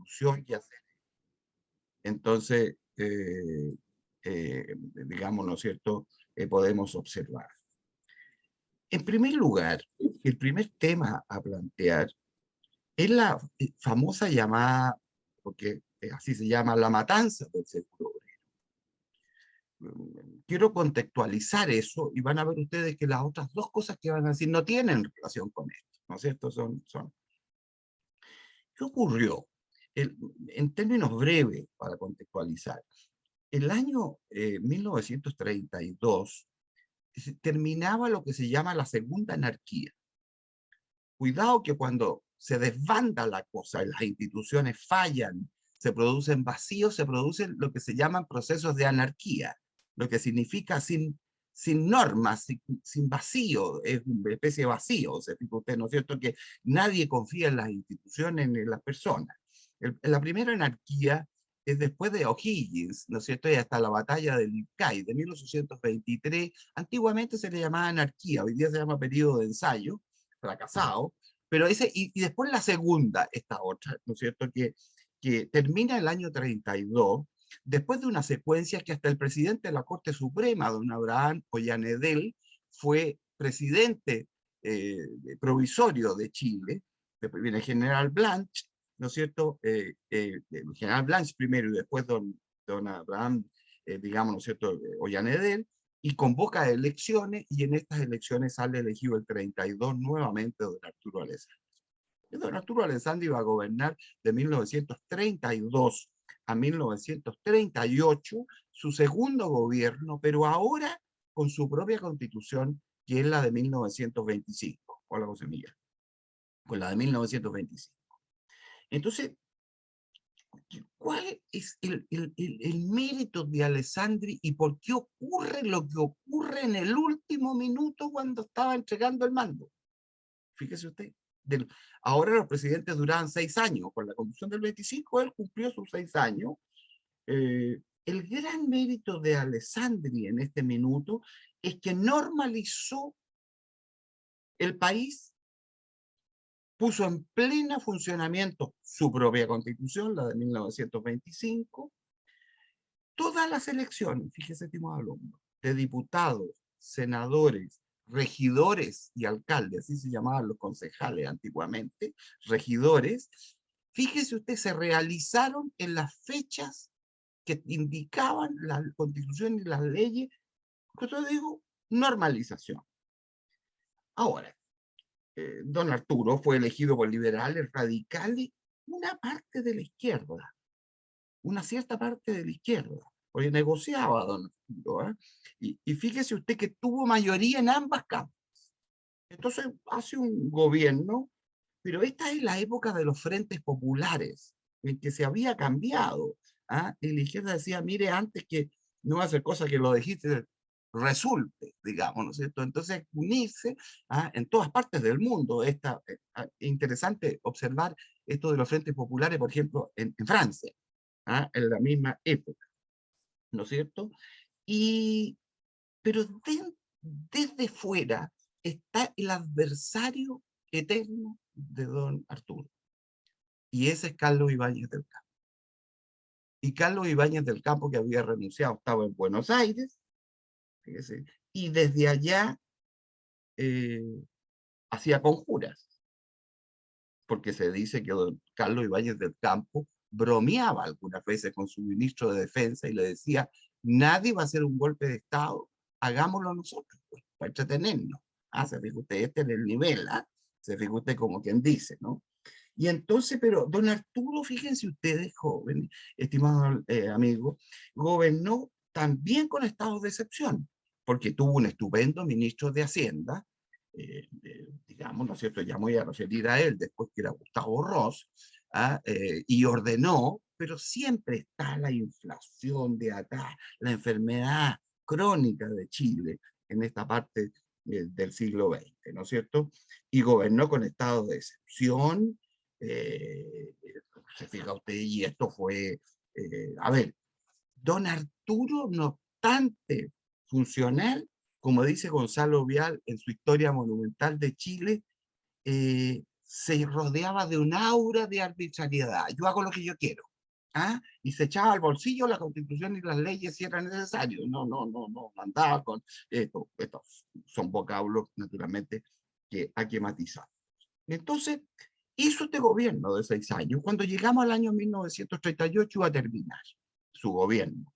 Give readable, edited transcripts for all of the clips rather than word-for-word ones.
conclusión que hacer. Entonces, digamos, ¿no es cierto?, podemos observar. En primer lugar, el primer tema a plantear es la famosa llamada, porque así se llama, la matanza del seguro obrero. Quiero contextualizar eso y van a ver ustedes que las otras dos cosas que van a decir no tienen relación con esto, ¿no es cierto? ¿Qué ocurrió? En términos breves, para contextualizar, el año 1932 terminaba lo que se llama la segunda anarquía. Cuidado que cuando se desbanda la cosa, las instituciones fallan, se producen vacíos, se producen lo que se llaman procesos de anarquía, lo que significa sin normas, sin vacío, es una especie de vacío, se fija usted, ¿no es cierto?, que nadie confía en las instituciones ni en las personas. La primera anarquía es después de O'Higgins, ¿no es cierto?, y hasta la batalla del Lipcay de 1823, antiguamente se le llamaba anarquía, hoy día se llama periodo de ensayo, fracasado, pero y después la segunda, esta otra, ¿no es cierto?, que termina el año 32, después de una secuencia que hasta el presidente de la Corte Suprema, don Abraham Ollanedel, fue presidente provisorio de Chile, después viene el general Blanch, ¿no es cierto?, el general Blanch primero y después don Abraham, digamos, ¿no es cierto?, Ollanedel, y convoca elecciones, y en estas elecciones sale elegido el 32 nuevamente don Arturo Alessandri. Don Arturo Alessandri iba a gobernar de 1932 a 1938, su segundo gobierno, pero ahora con su propia constitución, que es la de 1925. Hola, José Miguel. Con la de 1925. Entonces, ¿cuál es el mérito de Alessandri y por qué ocurre lo que ocurre en el último minuto cuando estaba entregando el mando? Fíjese usted. Ahora los presidentes duraban 6 años. Con la Constitución del 25, él cumplió sus 6 años. El gran mérito de Alessandri en este minuto es que normalizó el país, puso en pleno funcionamiento su propia constitución, la de 1925, todas las elecciones, fíjese, estimado alumno, de diputados, senadores, regidores y alcaldes, así se llamaban los concejales antiguamente, regidores, fíjese usted, se realizaron en las fechas que indicaban la Constitución y las leyes, que yo digo, normalización. Ahora, don Arturo fue elegido por liberales, radicales, una parte de la izquierda, una cierta parte de la izquierda, porque negociaba don Arturo, ¿eh? Y fíjese usted que tuvo mayoría en ambas cámaras. Entonces hace un gobierno, pero esta es la época de los frentes populares, en que se había cambiado. ¿Ah? Y la izquierda decía, mire, antes que no va a hacer cosas que lo dijiste, resulte, digamos, ¿no es cierto? Entonces, unirse en todas partes del mundo. Interesante observar esto de los frentes populares, por ejemplo, en Francia, en la misma época, ¿no es cierto? Pero desde fuera está el adversario eterno de don Arturo, y ese es Carlos Ibáñez del Campo. Y Carlos Ibáñez del Campo, que había renunciado, estaba en Buenos Aires, fíjese, y desde allá hacía conjuras, porque se dice que don Carlos Ibáñez del Campo bromeaba algunas veces con su ministro de Defensa y le decía, nadie va a hacer un golpe de Estado, hagámoslo nosotros, pues, para entretenernos. Se fija usted, este es el nivel, se fija usted como quien dice, ¿no? Y entonces, pero don Arturo, fíjense ustedes, joven, estimado amigo, gobernó también con estados de excepción, porque tuvo un estupendo ministro de Hacienda, digamos, ¿no es cierto?, ya me voy a referir a él después, que era Gustavo Ross, y ordenó, pero siempre está la inflación de acá, la enfermedad crónica de Chile en esta parte del siglo XX, ¿no es cierto? Y gobernó con estado de excepción, se fija usted, y esto fue, a ver, don Arturo, no obstante funcional, como dice Gonzalo Vial en su Historia Monumental de Chile, se rodeaba de un aura de arbitrariedad. Yo hago lo que yo quiero. ¿Ah? Y se echaba al bolsillo la Constitución y las leyes si era necesario. No andaba con esto. Estos son vocablos, naturalmente, que hay que matizar. Entonces, hizo este gobierno de 6 años. Cuando llegamos al año 1938 iba a terminar su gobierno.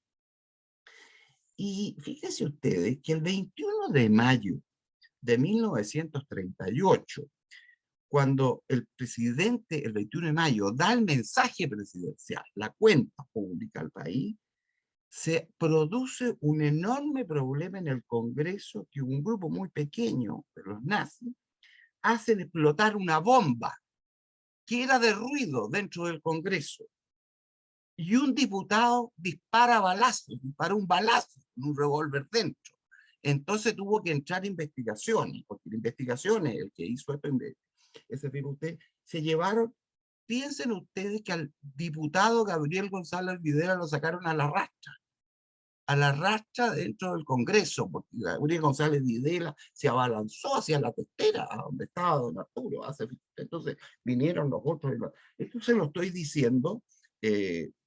Y fíjense ustedes que el 21 de mayo de 1938, cuando el presidente, el 21 de mayo, da el mensaje presidencial, la cuenta pública al país, se produce un enorme problema en el Congreso que un grupo muy pequeño de los nazis hacen explotar una bomba que era de ruido dentro del Congreso. Y un diputado dispara balazos, dispara un balazo con un revólver dentro. Entonces tuvo que entrar investigaciones, porque la investigación es el que hizo esto, ese usted, se llevaron, piensen ustedes que al diputado Gabriel González Videla lo sacaron a la rastra dentro del Congreso, porque Gabriel González Videla se abalanzó hacia la testera, a donde estaba don Arturo. Entonces vinieron los otros. Esto se lo estoy diciendo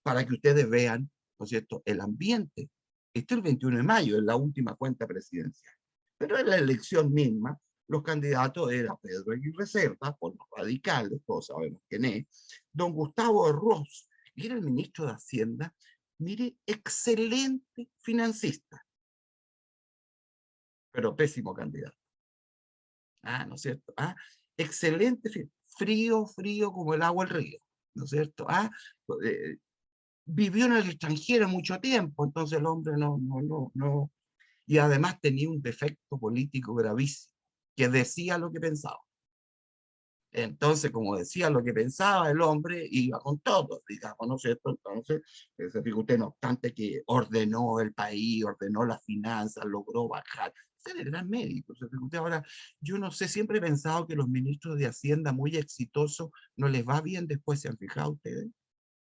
para que ustedes vean, ¿no es cierto?, el ambiente. Este es el 21 de mayo, es la última cuenta presidencial. Pero en la elección misma, los candidatos eran Pedro Aguirre Cerda, por los radicales, todos sabemos quién es, don Gustavo Ross, que era el ministro de Hacienda, mire, excelente financista, pero pésimo candidato. ¿No es cierto? Excelente, frío como el agua del río, ¿no es cierto? Vivió en el extranjero mucho tiempo, entonces el hombre no, y además tenía un defecto político gravísimo, que decía lo que pensaba. Entonces, como decía lo que pensaba el hombre, iba con todo, digamos, ¿no es cierto? Entonces, se fija usted, no obstante que ordenó el país, ordenó las finanzas, logró bajar. Ese era el gran médico. Se fija usted, ahora, yo no sé, siempre he pensado que los ministros de Hacienda muy exitosos no les va bien después, ¿se han fijado ustedes?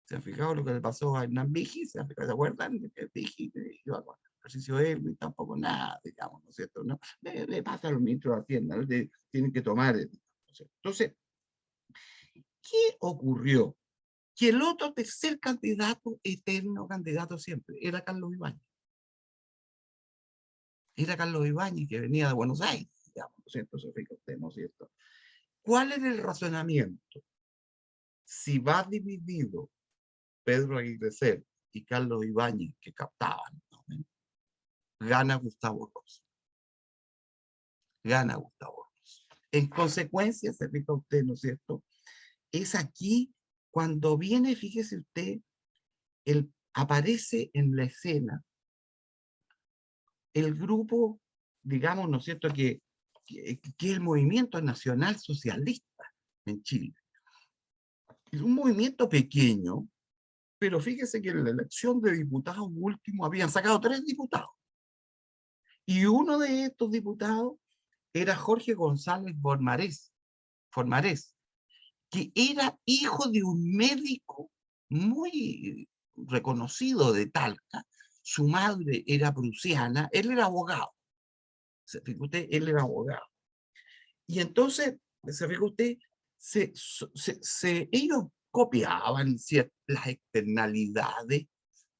¿Se han fijado lo que le pasó a Hernán Vigi? ¿Se acuerdan de que Vigi iba con ejercicio él y tampoco nada, digamos, ¿no es cierto? ¿No? Le pasa a los ministros de Hacienda, ¿no? Tienen que tomar. Entonces, ¿qué ocurrió? Que el otro tercer candidato, eterno candidato siempre, era Carlos Ibáñez. Era Carlos Ibáñez, que venía de Buenos Aires, digamos, ¿no es cierto? Se fija usted, ¿no es cierto? ¿Cuál era el razonamiento? Si va dividido Pedro Aguirre Cerda y Carlos Ibáñez, que captaban, ¿no? Gana Gustavo Ross. Gana Gustavo Ross. En consecuencia, se fija usted, ¿no es cierto? Es aquí cuando viene, fíjese usted, aparece en la escena el grupo, digamos, ¿no es cierto?, que es el movimiento nacional socialista en Chile. Es un movimiento pequeño, pero fíjese que en la elección de diputados último habían sacado 3 diputados. Y uno de estos diputados era Jorge González Formarés, que era hijo de un médico muy reconocido de Talca. Su madre era prusiana, él era abogado. Se fija usted, él era abogado. Y entonces, se fija usted, ellos copiaban las externalidades,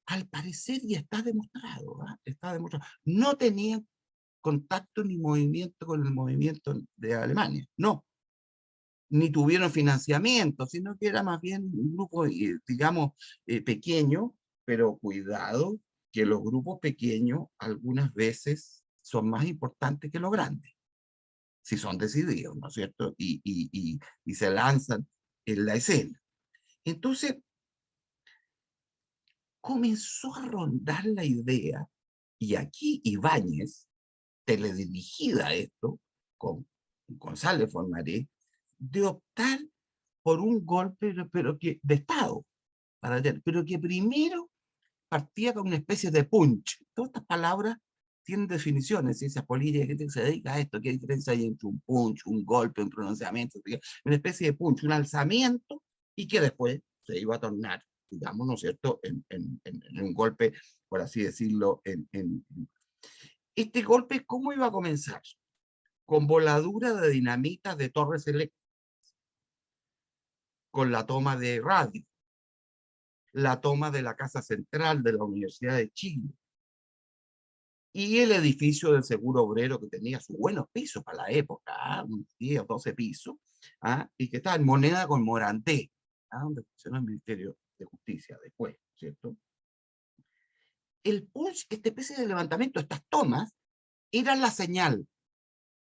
al parecer, y está demostrado, está demostrado, no tenían contacto ni movimiento con el movimiento de Alemania, no, ni tuvieron financiamiento, sino que era más bien un grupo, digamos, pequeño, pero cuidado, que los grupos pequeños algunas veces son más importantes que los grandes, si son decididos, ¿no es cierto? Y se lanzan en la escena. Entonces, comenzó a rondar la idea, y aquí Ibáñez, teledirigida a esto, con González Formaré, de optar por un golpe pero que, de Estado, pero que primero partía con una especie de punch. Todas estas palabras tienen definiciones, ciencias políticas, gente que se dedica a esto, qué diferencia hay entre un punch, un golpe, un pronunciamiento, una especie de punch, un alzamiento, y que después se iba a tornar, digamos, ¿no es cierto?, en un golpe, por así decirlo. Este golpe, ¿cómo iba a comenzar? Con voladura de dinamita de torres eléctricas. con la toma de radio, la toma de la Casa Central de la Universidad de Chile, y el edificio del Seguro Obrero, que tenía sus buenos pisos para la época, unos 10 o 12 pisos, y que estaba en moneda con Morandé, donde funcionó el Ministerio de Justicia después, ¿cierto? El pulse, esta especie de levantamiento, estas tomas, eran la señal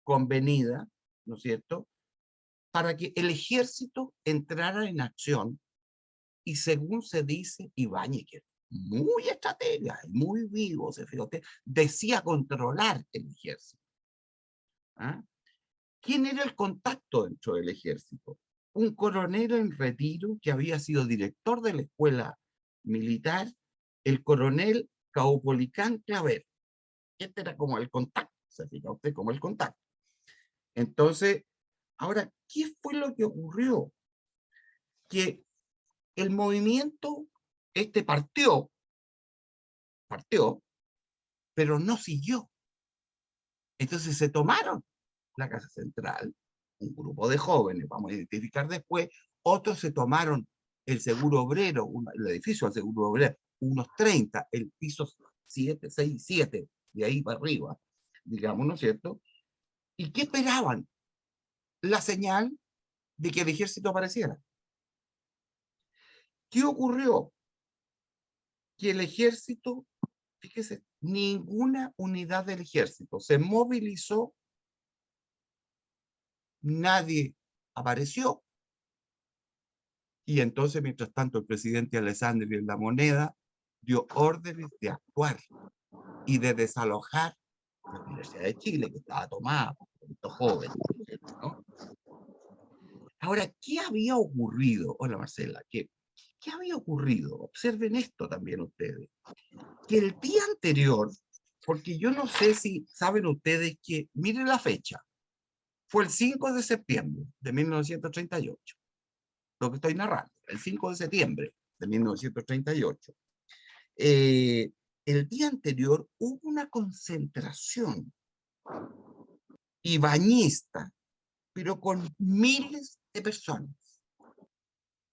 convenida, ¿no es cierto?, para que el ejército entrara en acción, y según se dice, Ibáñez, que muy estratega, muy vivo, se fijó usted, decía controlar el ejército. ¿Quién era el contacto dentro del ejército? Un coronel en retiro que había sido director de la escuela militar, el coronel Caupolicán Claver. Este era como el contacto, se fija usted, como el contacto. Entonces, ahora, ¿qué fue lo que ocurrió? Que el movimiento partió, pero no siguió. Entonces se tomaron la Casa Central, un grupo de jóvenes, vamos a identificar después, otros se tomaron el Seguro Obrero, el edificio del Seguro Obrero, unos 30, el piso 7, 6, 7, de ahí para arriba, digamos, ¿no es cierto? ¿Y qué esperaban? La señal de que el ejército apareciera. ¿Qué ocurrió? Que el ejército, fíjese, ninguna unidad del ejército se movilizó, nadie apareció, y entonces, mientras tanto, el presidente Alessandri en la Moneda dio órdenes de actuar y de desalojar la Universidad de Chile, que estaba tomada por estos jóvenes, ¿no? Ahora, ¿qué había ocurrido? Hola, Marcela, ¿qué había ocurrido? Observen esto también ustedes. Que el día anterior, porque yo no sé si saben ustedes que, miren la fecha, fue el 5 de septiembre de 1938, lo que estoy narrando, el 5 de septiembre de 1938. El día anterior hubo una concentración ibañista, pero con miles de personas.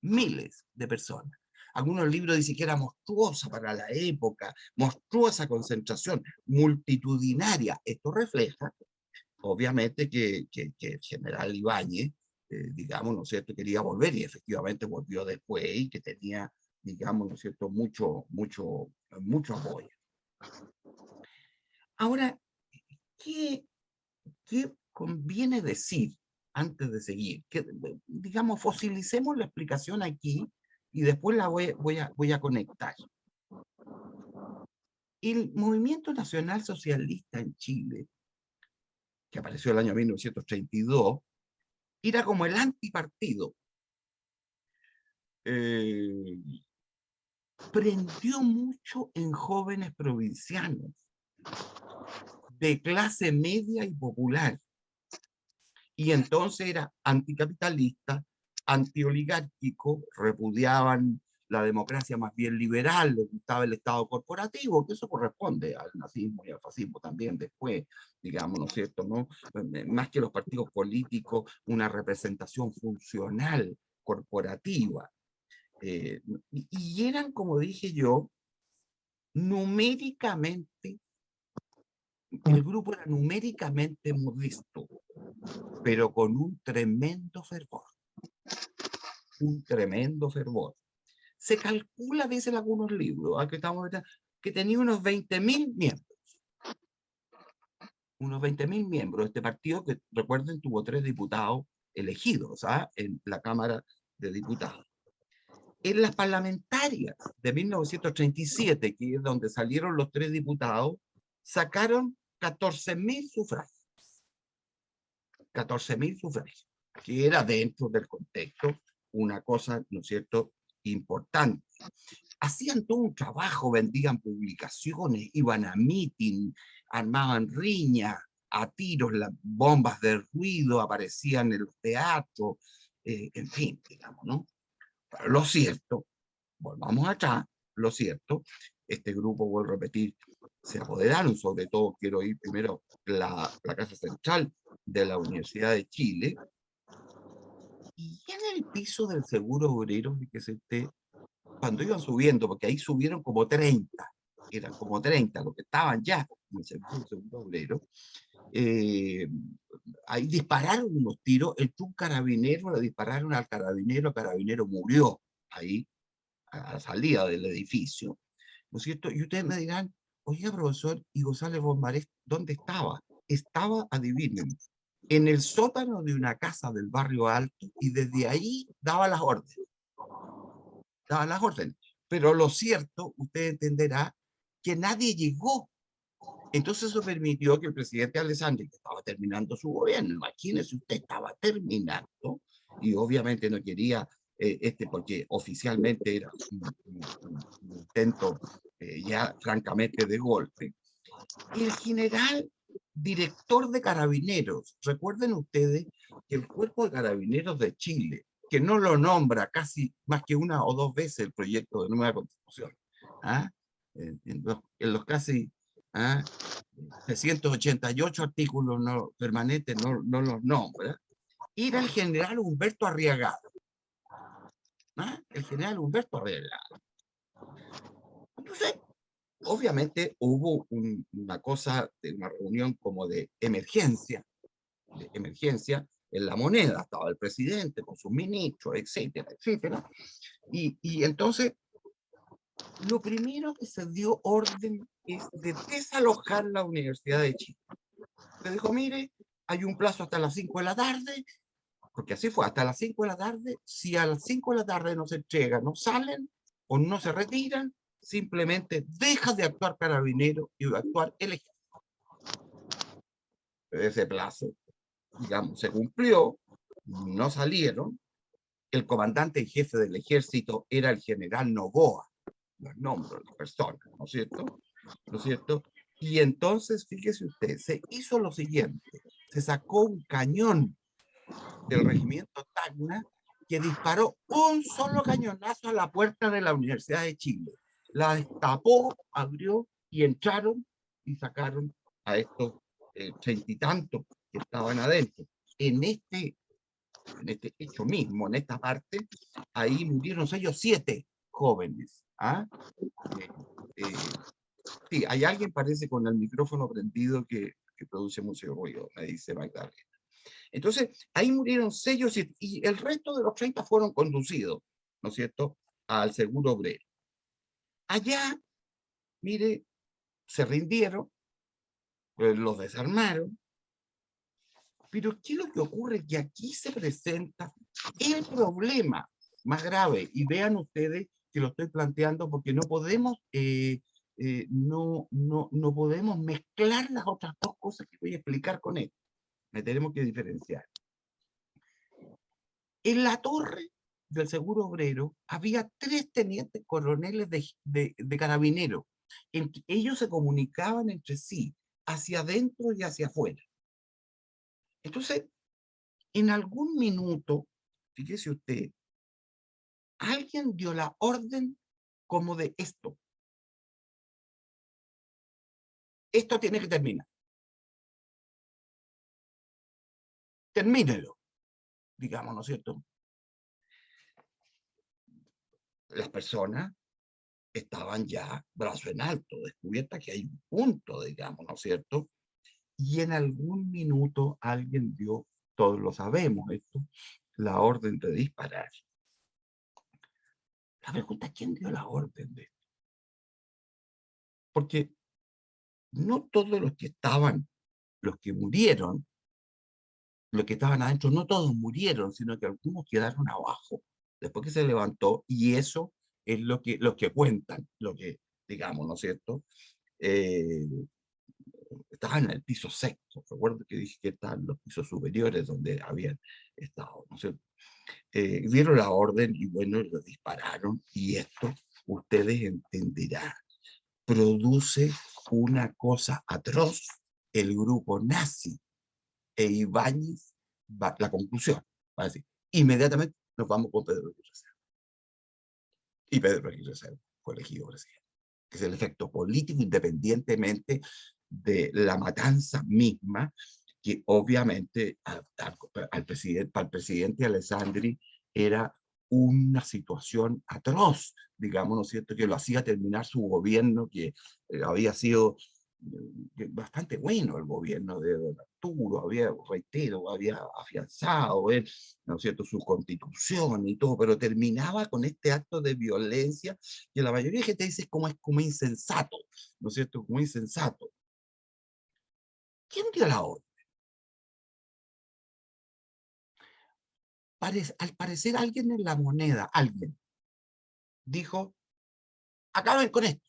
Miles de personas. Algunos libros dicen que era monstruosa para la época, monstruosa concentración, multitudinaria. Esto refleja, obviamente, que el general Ibáñez, digamos, ¿no es cierto?, quería volver, y efectivamente volvió después, y que tenía, digamos, ¿no es cierto?, mucho apoyo. Ahora, ¿qué conviene decir antes de seguir? Que, digamos, fosilicemos la explicación aquí y después la voy a conectar. El movimiento nacional socialista en Chile, que apareció el año 1932, era como el antipartido. Prendió mucho en jóvenes provincianos de clase media y popular, y entonces era anticapitalista, antioligárquico, repudiaban la democracia más bien liberal, les gustaba el Estado corporativo, que eso corresponde al nazismo y al fascismo también después, digamos, ¿no es cierto?, ¿no? Más que los partidos políticos, una representación funcional, corporativa. Y eran, como dije yo, numéricamente, el grupo era numéricamente modesto, pero con un tremendo fervor. Un tremendo fervor. Se calcula, dicen algunos libros, que tenía unos 20.000 miembros. Unos 20.000 miembros. Este partido, que recuerden, tuvo 3 diputados elegidos en la Cámara de Diputados. En las parlamentarias de 1937, que es donde salieron los 3 diputados, sacaron 14.000 sufragios. 14.000 sufragios, que era dentro del contexto una cosa, ¿no es cierto?, importante. Hacían todo un trabajo, vendían publicaciones, iban a meeting, armaban riñas, a tiros, las bombas de ruido, aparecían en los teatros, en fin, digamos, ¿no? Pero lo cierto, volvamos atrás, lo cierto, este grupo, vuelvo a repetir, se apoderaron, sobre todo quiero ir primero la Casa Central de la Universidad de Chile, Y en el piso del Seguro Obrero, fíjese usted, cuando iban subiendo, porque ahí subieron como 30, eran como 30 los que estaban ya en el Seguro Obrero, eh, ahí dispararon unos tiros, entró un carabinero, le dispararon al carabinero, el carabinero murió ahí, a la salida del edificio, ¿no es cierto? Y ustedes me dirán, oiga, profesor, y González Bombarés, ¿dónde estaba? Estaba, adivinen, en el sótano de una casa del barrio Alto, y desde ahí daba las órdenes. Pero lo cierto, usted entenderá, que nadie llegó. Entonces eso permitió que el presidente Alessandri, que estaba terminando su gobierno, imagínese usted, estaba terminando, y obviamente no quería, porque oficialmente era un intento ya francamente de golpe, y el general director de Carabineros, recuerden ustedes que el Cuerpo de Carabineros de Chile, que no lo nombra casi más que una o dos veces el proyecto de nueva constitución, ¿ah? En los casi 388 artículos permanentes no los nombra, era el general Humberto Arriagada. El general Humberto Arriagada. Entonces, obviamente hubo una cosa, de una reunión como de emergencia en la moneda, estaba el presidente con sus ministros, etcétera, etcétera, y entonces lo primero que se dio orden es de desalojar la Universidad de Chile. Se dijo, mire, hay un plazo hasta las 5 de la tarde, porque así fue, hasta las 5 de la tarde, si a las 5 de la tarde no se entregan, no salen o no se retiran, simplemente deja de actuar Carabinero y va a actuar el ejército. Ese plazo, digamos, se cumplió, no salieron, el comandante en jefe del ejército era el general Noboa, los nombres, las personas, ¿no es cierto? ¿No es cierto? Y entonces, fíjese usted, se hizo lo siguiente, se sacó un cañón del regimiento Tacna que disparó un solo cañonazo a la puerta de la Universidad de Chile. La destapó, abrió y entraron y sacaron a estos 30 y tantos que estaban adentro. En este hecho mismo, en esta parte, ahí murieron ellos 7 jóvenes. Sí, hay alguien parece con el micrófono prendido que produce mucho ruido, me dice Magdalena. Entonces, ahí murieron sellos y el resto de los 30 fueron conducidos, ¿no es cierto?, al Seguro Obrero. Allá, mire, se rindieron, los desarmaron, pero ¿qué es lo que ocurre? Que aquí se presenta el problema más grave, y vean ustedes que lo estoy planteando porque no podemos, no podemos mezclar las otras dos cosas que voy a explicar con esto. Me tenemos que diferenciar. En la torre del Seguro Obrero había 3 tenientes coroneles de carabineros. Ellos se comunicaban entre sí, hacia adentro y hacia afuera. Entonces, en algún minuto, fíjese usted, alguien dio la orden como de esto. Esto tiene que terminar. Termínelo, digamos, ¿no es cierto? Las personas estaban ya brazo en alto, descubierta que hay un punto, digamos, ¿no es cierto? Y en algún minuto alguien dio, todos lo sabemos esto, la orden de disparar. La pregunta es quién dio la orden de esto. Porque no todos los que estaban, los que murieron, los que estaban adentro, no todos murieron, sino que algunos quedaron abajo, después que se levantó, y eso es lo que, los que cuentan, lo que, digamos, ¿no es cierto? Eh, Estaban en el piso sexto, recuerdo que dije que estaban los pisos superiores donde habían estado, ¿no es cierto? Dieron la orden y bueno, lo dispararon, y esto, ustedes entenderán, produce una cosa atroz. El grupo nazi e Ibáñez, la conclusión, va a decir, inmediatamente nos vamos con Pedro Aguirre Cerda. Y Pedro Aguirre Cerda fue elegido presidente. Que es el efecto político, independientemente de la matanza misma, que obviamente al presidente, para el presidente Alessandri era una situación atroz, digamos, ¿no es cierto?, que lo hacía terminar su gobierno, que había sido bastante bueno el gobierno de don Arturo, había, reitero, había afianzado él, ¿no es cierto?, su constitución y todo, pero terminaba con este acto de violencia que la mayoría de gente dice es como insensato, ¿no es cierto?, como insensato. ¿Quién dio la orden? Al parecer alguien en la moneda, alguien, dijo, acaben con esto,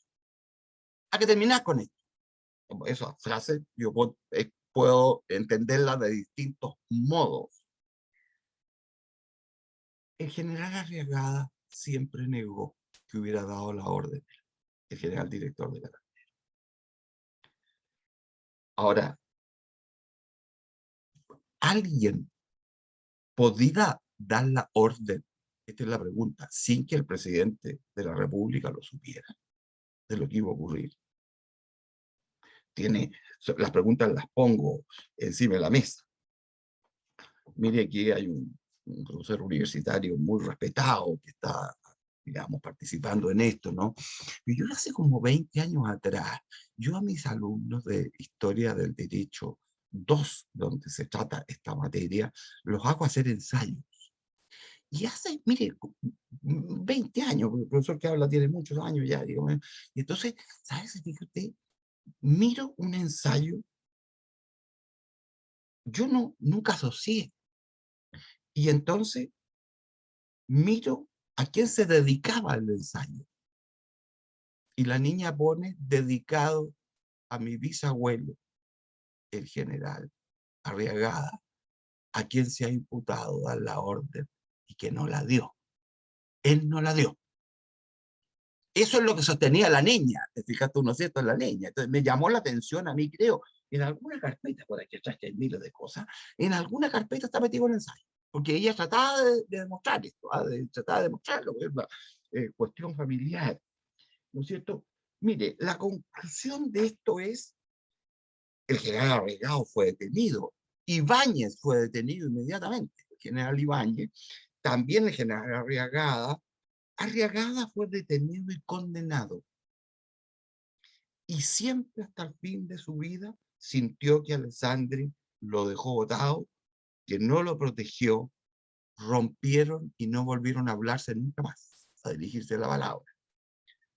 hay que terminar con esto. Esa frase yo puedo entenderla de distintos modos. El general Arriagada siempre negó que hubiera dado la orden, el general director de la Carabinera. Ahora, ¿alguien podía dar la orden? Esta es la pregunta, sin que el presidente de la República lo supiera, de lo que iba a ocurrir. Las preguntas las pongo encima de la mesa. Mire, aquí hay un profesor universitario muy respetado que está, digamos, participando en esto, ¿no? Y yo hace como 20 años atrás, yo a mis alumnos de Historia del Derecho 2, donde se trata esta materia, los hago hacer ensayos. Y hace, mire, 20 años, porque el profesor que habla tiene muchos años ya, digo, y entonces, ¿sabes? Fíjate usted, miro un ensayo, yo nunca asocié, y entonces miro a quién se dedicaba el ensayo. Y la niña pone dedicado a mi bisabuelo, el general Arriagada, a quien se ha imputado dar la orden y que no la dio. Él no la dio. Eso es lo que sostenía la niña. Te fijas tú, ¿no es cierto?, en la niña. Entonces me llamó la atención a mí, creo, en alguna carpeta, por aquí atrás que hay miles de cosas, en alguna carpeta está metido el ensayo. Porque ella trataba de demostrar esto, trataba de demostrarlo, es una cuestión familiar, ¿no es cierto? Mire, la conclusión de esto es, el general Arriagada fue detenido, Ibáñez fue detenido inmediatamente, el general Ibáñez, también el general Arriagada fue detenido y condenado. Y siempre hasta el fin de su vida sintió que Alessandri lo dejó botado, que no lo protegió, rompieron y no volvieron a hablarse nunca más, a dirigirse la palabra.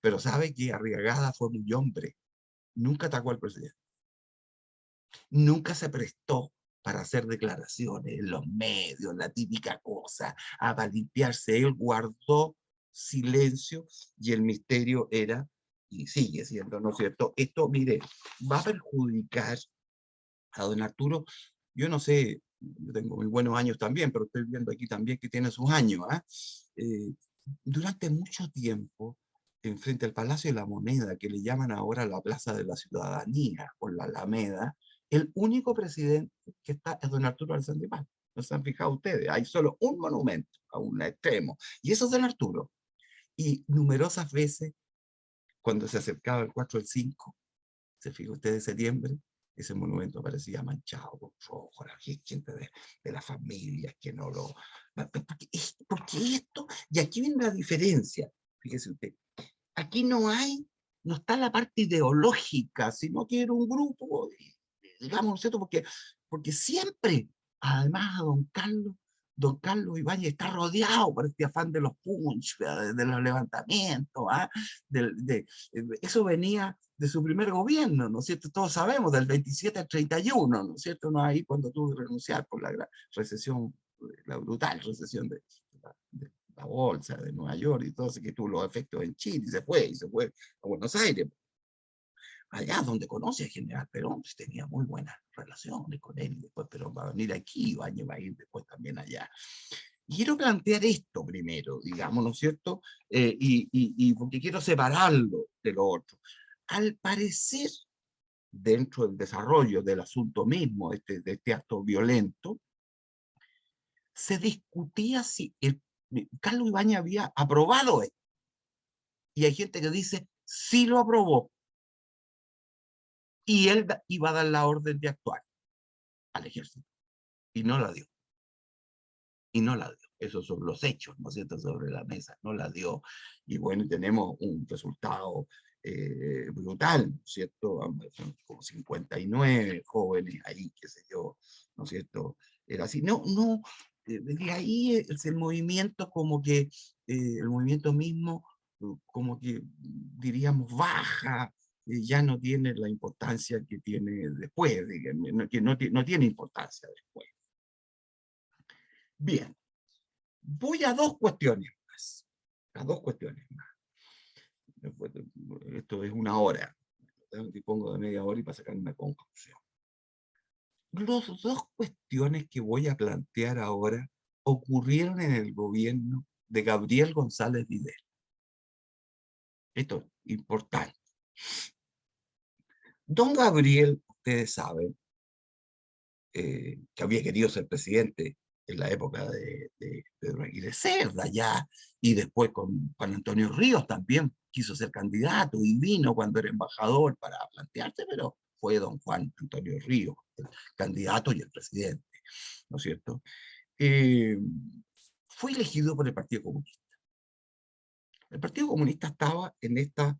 Pero sabe que Arriagada fue muy hombre, nunca atacó al presidente, nunca se prestó para hacer declaraciones en los medios, la típica cosa, para limpiarse. Él guardó silencio y el misterio era, y sigue siendo, ¿no es cierto? Esto, mire, va a perjudicar a don Arturo. Yo no sé, yo tengo muy buenos años también, pero estoy viendo aquí también que tiene sus años. Durante mucho tiempo, en frente al Palacio de la Moneda, que le llaman ahora la Plaza de la Ciudadanía, por la Alameda, el único presidente que está es don Arturo Alessandri Palma. ¿No se han fijado ustedes? Hay solo un monumento a un extremo, y eso es don Arturo. Y numerosas veces, cuando se acercaba el 4 del 5, se fija usted, de septiembre, ese monumento aparecía manchado con rojo, la gente de las familias que no lo... Porque esto, y aquí viene la diferencia, fíjese usted, aquí no está la parte ideológica, sino que era un grupo, digamos, ¿no es cierto? Porque siempre, además, a don Carlos Ibáñez está rodeado por este afán de los punch, de los levantamientos, ¿ah? Eso venía de su primer gobierno, ¿no es cierto? Todos sabemos, del 27 al 31, ¿no es cierto? No, ahí cuando tuvo que renunciar por la recesión, la brutal recesión de la bolsa de Nueva York y todo eso, que tuvo los efectos en Chile, y se fue a Buenos Aires, allá donde conoce al general Perón, pues tenía muy buenas relaciones con él, y después Perón va a venir aquí, Ibáñez va a ir después también allá. Y quiero plantear esto primero, digamos, ¿no es cierto? Y porque quiero separarlo de lo otro. Al parecer, dentro del desarrollo del asunto mismo, de este acto violento, se discutía si Carlos Ibáñez había aprobado esto. Y hay gente que dice, sí lo aprobó. Y él iba a dar la orden de actuar. al ejército. Y no la dio. Y no la dio. Esos son los hechos, ¿no es cierto?, sobre la mesa. No la dio. Y bueno, tenemos un resultado brutal, ¿no es cierto? Son como 59 jóvenes ahí, qué sé yo, ¿no es cierto? Era así. No, no, de ahí es el movimiento como que, el movimiento mismo, como que, diríamos, baja, ya no tiene la importancia que tiene después, que no tiene importancia después. Bien, voy a dos cuestiones más. A dos cuestiones más. Esto es una hora. Dispongo de media hora y para sacar una conclusión. Las dos cuestiones que voy a plantear ahora ocurrieron en el gobierno de Gabriel González Videla. Esto es importante. Don Gabriel, ustedes saben, que había querido ser presidente en la época de Pedro Aguirre Cerda ya, y después con Juan Antonio Ríos también quiso ser candidato y vino cuando era embajador para plantearse, pero fue don Juan Antonio Ríos el candidato y el presidente, ¿no es cierto? Fue elegido por el Partido Comunista. El Partido Comunista estaba en esta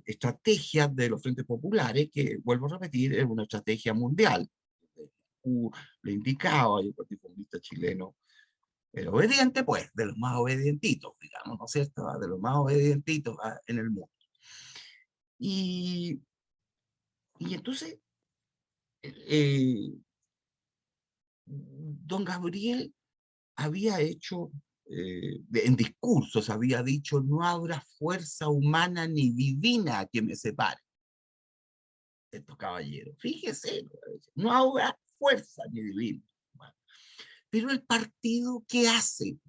estrategia de los frentes populares, que, vuelvo a repetir, es una estrategia mundial. Le indicaba, y el Partido Comunista chileno era obediente, pues, de los más obedientitos, digamos, ¿no es cierto?, de los más obedientitos en el mundo. Y entonces, don Gabriel había hecho, en discursos había dicho: no habrá fuerza humana ni divina que me separe. Estos caballeros, fíjese, no habrá fuerza ni divina. Pero el partido, ¿qué hace?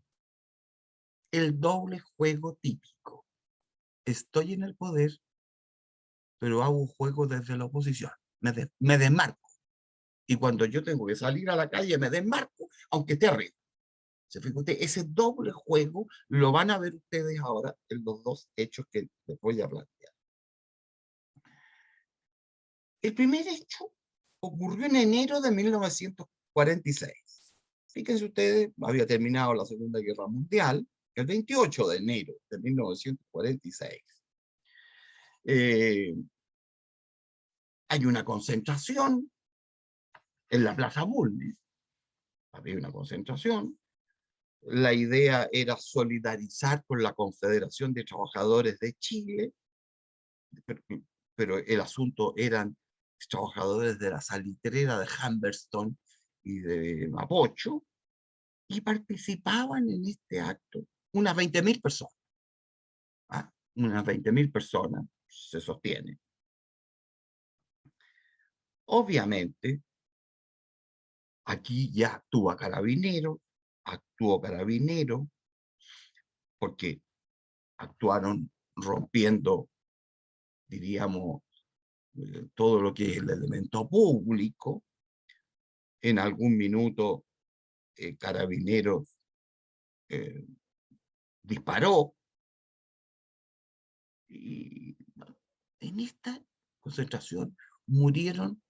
El doble juego típico. Estoy en el poder, pero hago juego desde la oposición. Me desmarco. Y cuando yo tengo que salir a la calle, me desmarco, aunque esté arriba. ¿Se fija usted? Ese doble juego lo van a ver ustedes ahora en los dos hechos que les voy a plantear. El primer hecho ocurrió en enero de 1946. Fíjense ustedes, había terminado la Segunda Guerra Mundial, el 28 de enero de 1946. Hay una concentración en la Plaza Bulnes. Había una concentración. La idea era solidarizar con la Confederación de Trabajadores de Chile, pero el asunto eran trabajadores de la salitrera de Humberstone y de Mapocho, y participaban en este acto unas 20.000 personas. Unas 20.000 personas, se sostiene. Obviamente, aquí ya actuó Carabinero, porque actuaron rompiendo, diríamos, todo lo que es el elemento público. En algún minuto, Carabineros disparó, y en esta concentración murieron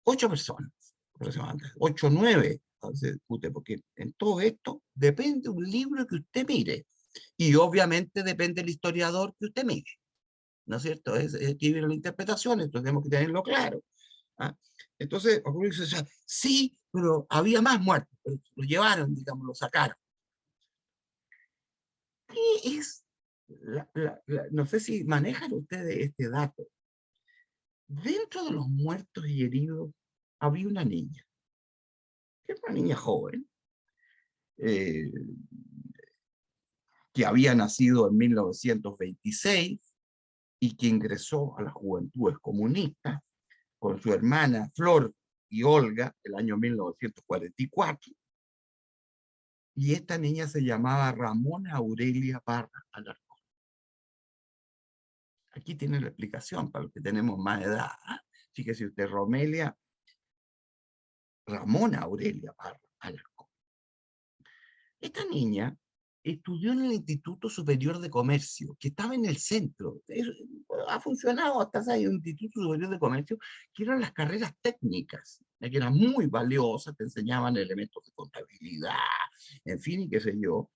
8 personas, aproximadamente, 8 o 9, se discute, porque en todo esto depende un libro que usted mire, y obviamente depende el historiador que usted mire, ¿no es cierto? Aquí viene la interpretación, entonces tenemos que tenerlo claro. Entonces, sí, pero había más muertos, pero lo llevaron, digamos, lo sacaron. ¿Qué es? No sé si manejan ustedes este dato. Dentro de los muertos y heridos había una niña, que era una niña joven, eh, que había nacido en 1926 y que ingresó a las Juventudes Comunistas con su hermana Flor y Olga el año 1944. Y esta niña se llamaba Ramona Aurelia Parra Alarcón. Aquí tiene la explicación para los que tenemos más edad. Fíjese usted, Ramona Aurelia Parra Alarcón. Esta niña estudió en el Instituto Superior de Comercio, que estaba en el centro. ha funcionado hasta hay un Instituto Superior de Comercio, que eran las carreras técnicas, que eran muy valiosas, te enseñaban elementos de contabilidad, en fin, y qué sé yo.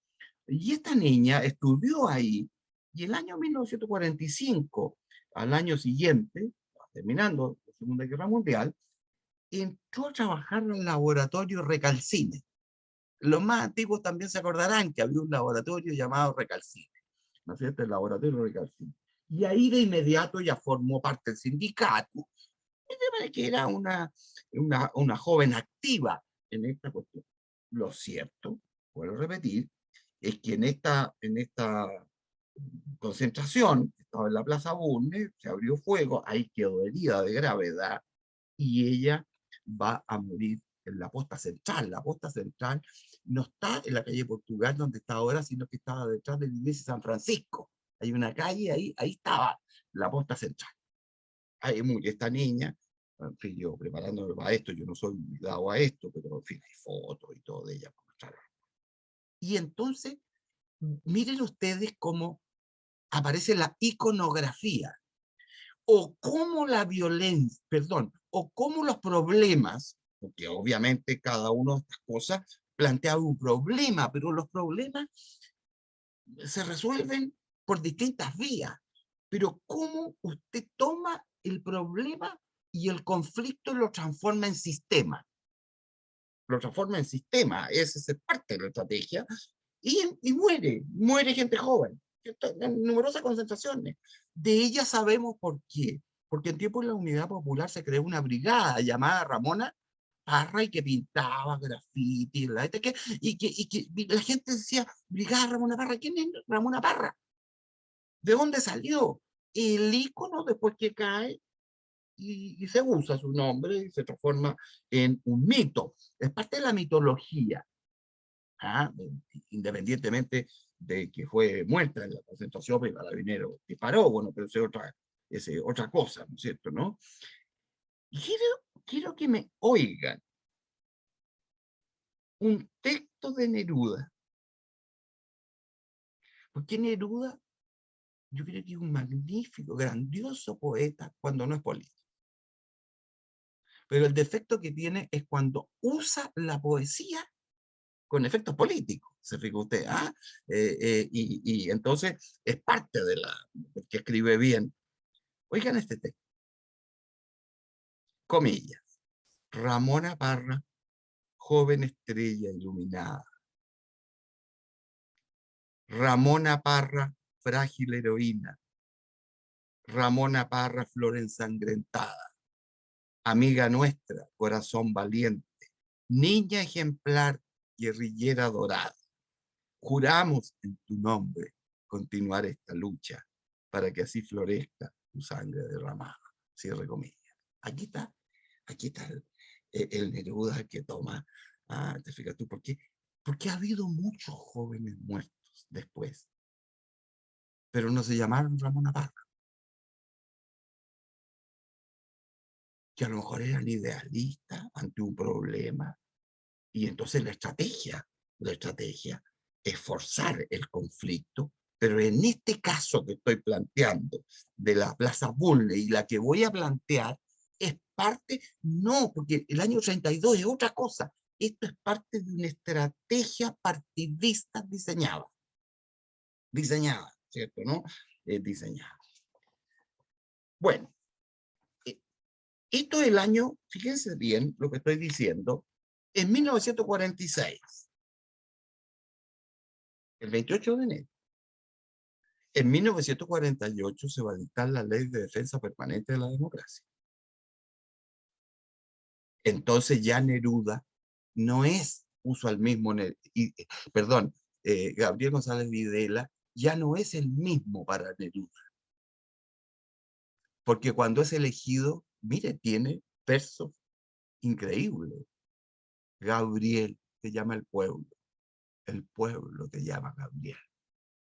Y esta niña estudió ahí, y el año 1945, al año siguiente, terminando la Segunda Guerra Mundial, entró a trabajar en el laboratorio Recalcine. Los más antiguos también se acordarán que había un laboratorio llamado Recalcine, ¿no es cierto? El laboratorio Recalcine. Y ahí de inmediato ya formó parte del sindicato, de manera que era una joven activa en esta cuestión. Lo cierto, puedo repetir, es que en esta concentración, estaba en la Plaza Bulnes, se abrió fuego, ahí quedó herida de gravedad, y ella va a morir en la posta central. La posta central no está en la calle Portugal, donde está ahora, sino que estaba detrás de la iglesia de San Francisco. Hay una calle, ahí estaba la posta central. Ahí murió esta niña, en fin, yo preparándome para esto, yo no soy dado a esto, pero en fin, hay fotos y todo de ella. Y entonces, miren ustedes cómo aparece la iconografía, o cómo la violencia, perdón, o cómo los problemas, porque obviamente cada una de estas cosas plantea un problema, pero los problemas se resuelven por distintas vías. Pero cómo usted toma el problema y el conflicto lo transforma en sistema. Lo transforma en sistema, esa es parte de la estrategia, y muere gente joven, en numerosas concentraciones. De ella sabemos por qué, porque en tiempos de la Unidad Popular se creó una brigada llamada Ramona Parra y que pintaba graffiti, y que la gente decía, brigada Ramona Parra, ¿quién es Ramona Parra? ¿De dónde salió? El ícono después que cae y se usa su nombre y se transforma en un mito. Es parte de la mitología. ¿Ah? Independientemente de que fue muerta en la concentración, el carabinero disparó, bueno, pero es otra cosa, ¿no es cierto? ¿No? Y quiero que me oigan un texto de Neruda, porque Neruda yo creo que es un magnífico, grandioso poeta cuando no es político. Pero el defecto que tiene es cuando usa la poesía con efectos políticos, se fija usted, ¿ah? Y entonces es parte de que escribe bien. Oigan este texto, comillas, Ramona Parra, joven estrella iluminada. Ramona Parra, frágil heroína. Ramona Parra, flor ensangrentada. Amiga nuestra, corazón valiente. Niña ejemplar, guerrillera dorada. Juramos en tu nombre continuar esta lucha para que así florezca tu sangre derramada. Cierre comillas. Aquí está el Neruda que toma, te fijas tú, ¿por qué? Porque ha habido muchos jóvenes muertos después, pero no se llamaron Ramón Parra, que a lo mejor eran idealistas ante un problema, y entonces la estrategia es forzar el conflicto, pero en este caso que estoy planteando de la Plaza Bulnes y la que voy a plantear es parte, no, porque el año 32 es otra cosa, esto es parte de una estrategia partidista diseñada, ¿cierto? ¿No? Diseñada. Bueno, esto es el año, fíjense bien lo que estoy diciendo, en 1946. El 28 de enero. En 1948 se va a dictar la Ley de Defensa Permanente de la Democracia. Entonces ya Neruda no puso al mismo, perdón, Gabriel González Videla ya no es el mismo para Neruda. Porque cuando es elegido, mire, tiene versos increíbles. Gabriel te llama el pueblo te llama Gabriel.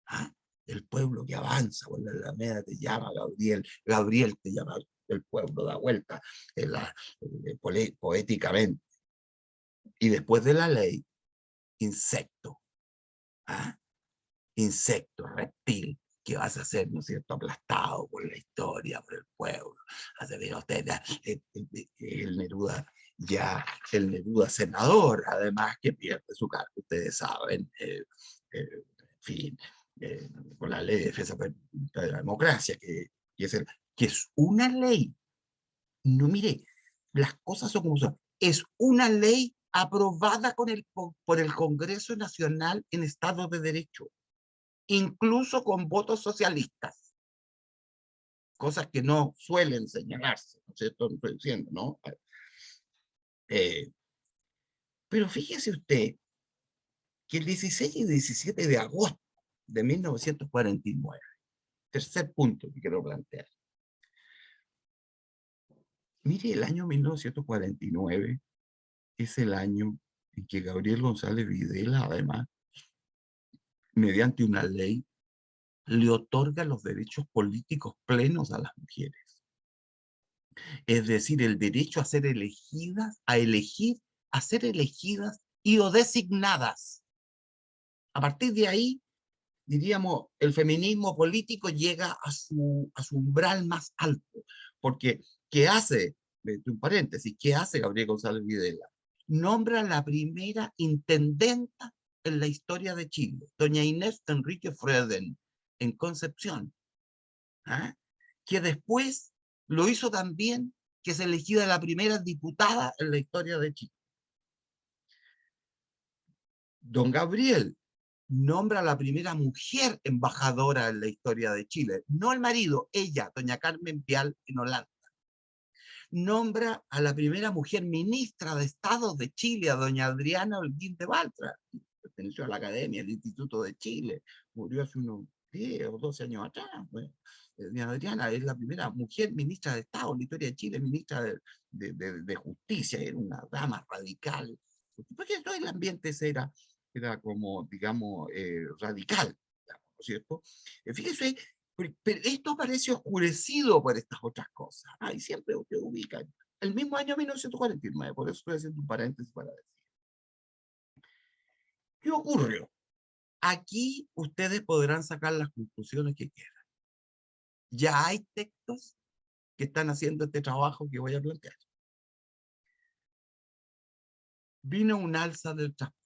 ¿Ah? El pueblo que avanza por la Alameda te llama Gabriel, Gabriel te llama el pueblo, da vuelta poéticamente. Y después de la ley, insecto, ¿ah? Insecto, reptil, que vas a ser, ¿no es cierto?, aplastado por la historia, por el pueblo. Hace bien usted, el Neruda, ya el Neruda senador, además que pierde su cargo, ustedes saben, en fin, con la ley de defensa de la democracia, que es una ley. No, mire, las cosas son como son. Es una ley aprobada por el Congreso Nacional en Estado de Derecho, incluso con votos socialistas, cosas que no suelen señalarse, ¿no es cierto? No estoy diciendo, ¿no? Eh, pero fíjese usted que el 16 y 17 de agosto de 1949, tercer punto que quiero plantear. Mire, el año 1949 es el año en que Gabriel González Videla, además, mediante una ley, le otorga los derechos políticos plenos a las mujeres. Es decir, el derecho a ser elegidas, a elegir, a ser elegidas y o designadas. A partir de ahí, diríamos, el feminismo político llega a su umbral más alto, porque ¿qué hace? Un paréntesis, ¿qué hace Gabriel González Videla? Nombra la primera intendenta en la historia de Chile, doña Inés Enrique Freden, en Concepción, ¿ah? Que después lo hizo también que se elegida la primera diputada en la historia de Chile. Don Gabriel nombra a la primera mujer embajadora en la historia de Chile, no el marido, ella, doña Carmen Vial en Holanda. Nombra a la primera mujer ministra de Estado de Chile, a doña Adriana Holguín de Baltra, perteneció a la Academia del Instituto de Chile, murió hace unos 10 o 12 años atrás. Bueno, doña Adriana es la primera mujer ministra de Estado en la historia de Chile, ministra de Justicia, era una dama radical, porque todo el ambiente era como, digamos, radical, digamos, ¿no es cierto? Fíjese, pero esto parece oscurecido por estas otras cosas. Y siempre usted ubica el mismo año 1949, por eso estoy haciendo un paréntesis para decir. ¿Qué ocurrió? Aquí ustedes podrán sacar las conclusiones que quieran. Ya hay textos que están haciendo este trabajo que voy a plantear. Vino un alza del transporte.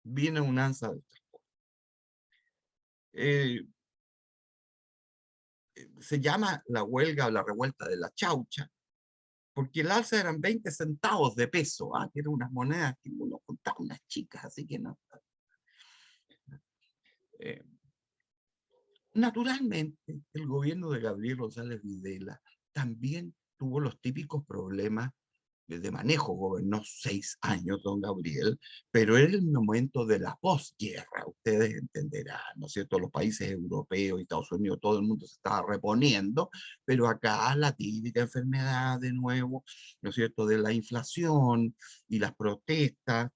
Vino un alza del transporte. Se llama la huelga o la revuelta de la chaucha, porque el alza eran 20 centavos de peso, que eran unas monedas que uno contaba unas chicas, así que no. Naturalmente, el gobierno de Gabriel González Videla también tuvo los típicos problemas de manejo. Gobernó 6 años don Gabriel, pero era el momento de la posguerra, ustedes entenderán, ¿no es cierto? Los países europeos y Estados Unidos, todo el mundo se estaba reponiendo, pero acá la típica enfermedad de nuevo, ¿no es cierto?, de la inflación y las protestas.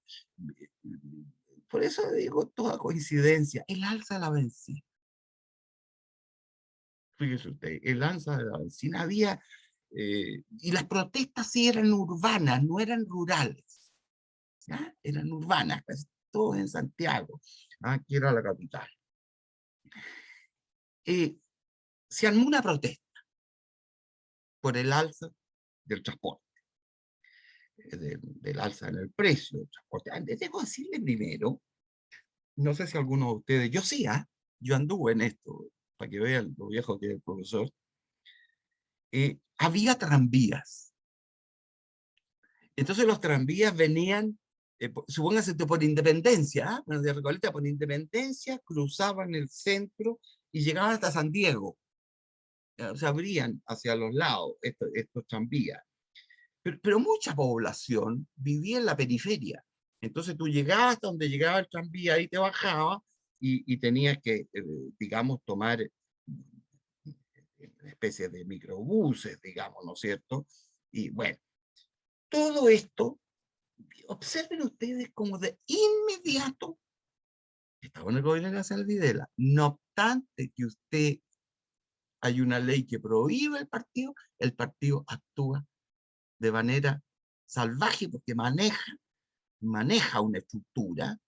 Por eso digo, toda coincidencia, el alza de la benzina. Fíjese usted, el alza de la benzina había, y las protestas sí eran urbanas, no eran rurales, ¿ya? Eran urbanas, casi todos en Santiago, que era la capital. Se armó una protesta por el alza del transporte, del alza en el precio del transporte. Debo decirle primero, no sé si alguno de ustedes, yo sí, yo anduve en esto, para que vean lo viejo que es el profesor. Había tranvías. Entonces los tranvías venían, supóngase por Independencia, de Recoleta por Independencia, cruzaban el centro y llegaban hasta San Diego. Se abrían hacia los lados estos tranvías. Pero mucha población vivía en la periferia. Entonces tú llegabas hasta donde llegaba el tranvía y te bajabas y tenías que, digamos, tomar una especie de microbuses, digamos, ¿no es cierto? Y bueno, todo esto, observen ustedes como de inmediato estaba en el gobierno de García Videla. No obstante que usted hay una ley que prohíbe el partido actúa de manera salvaje porque maneja una estructura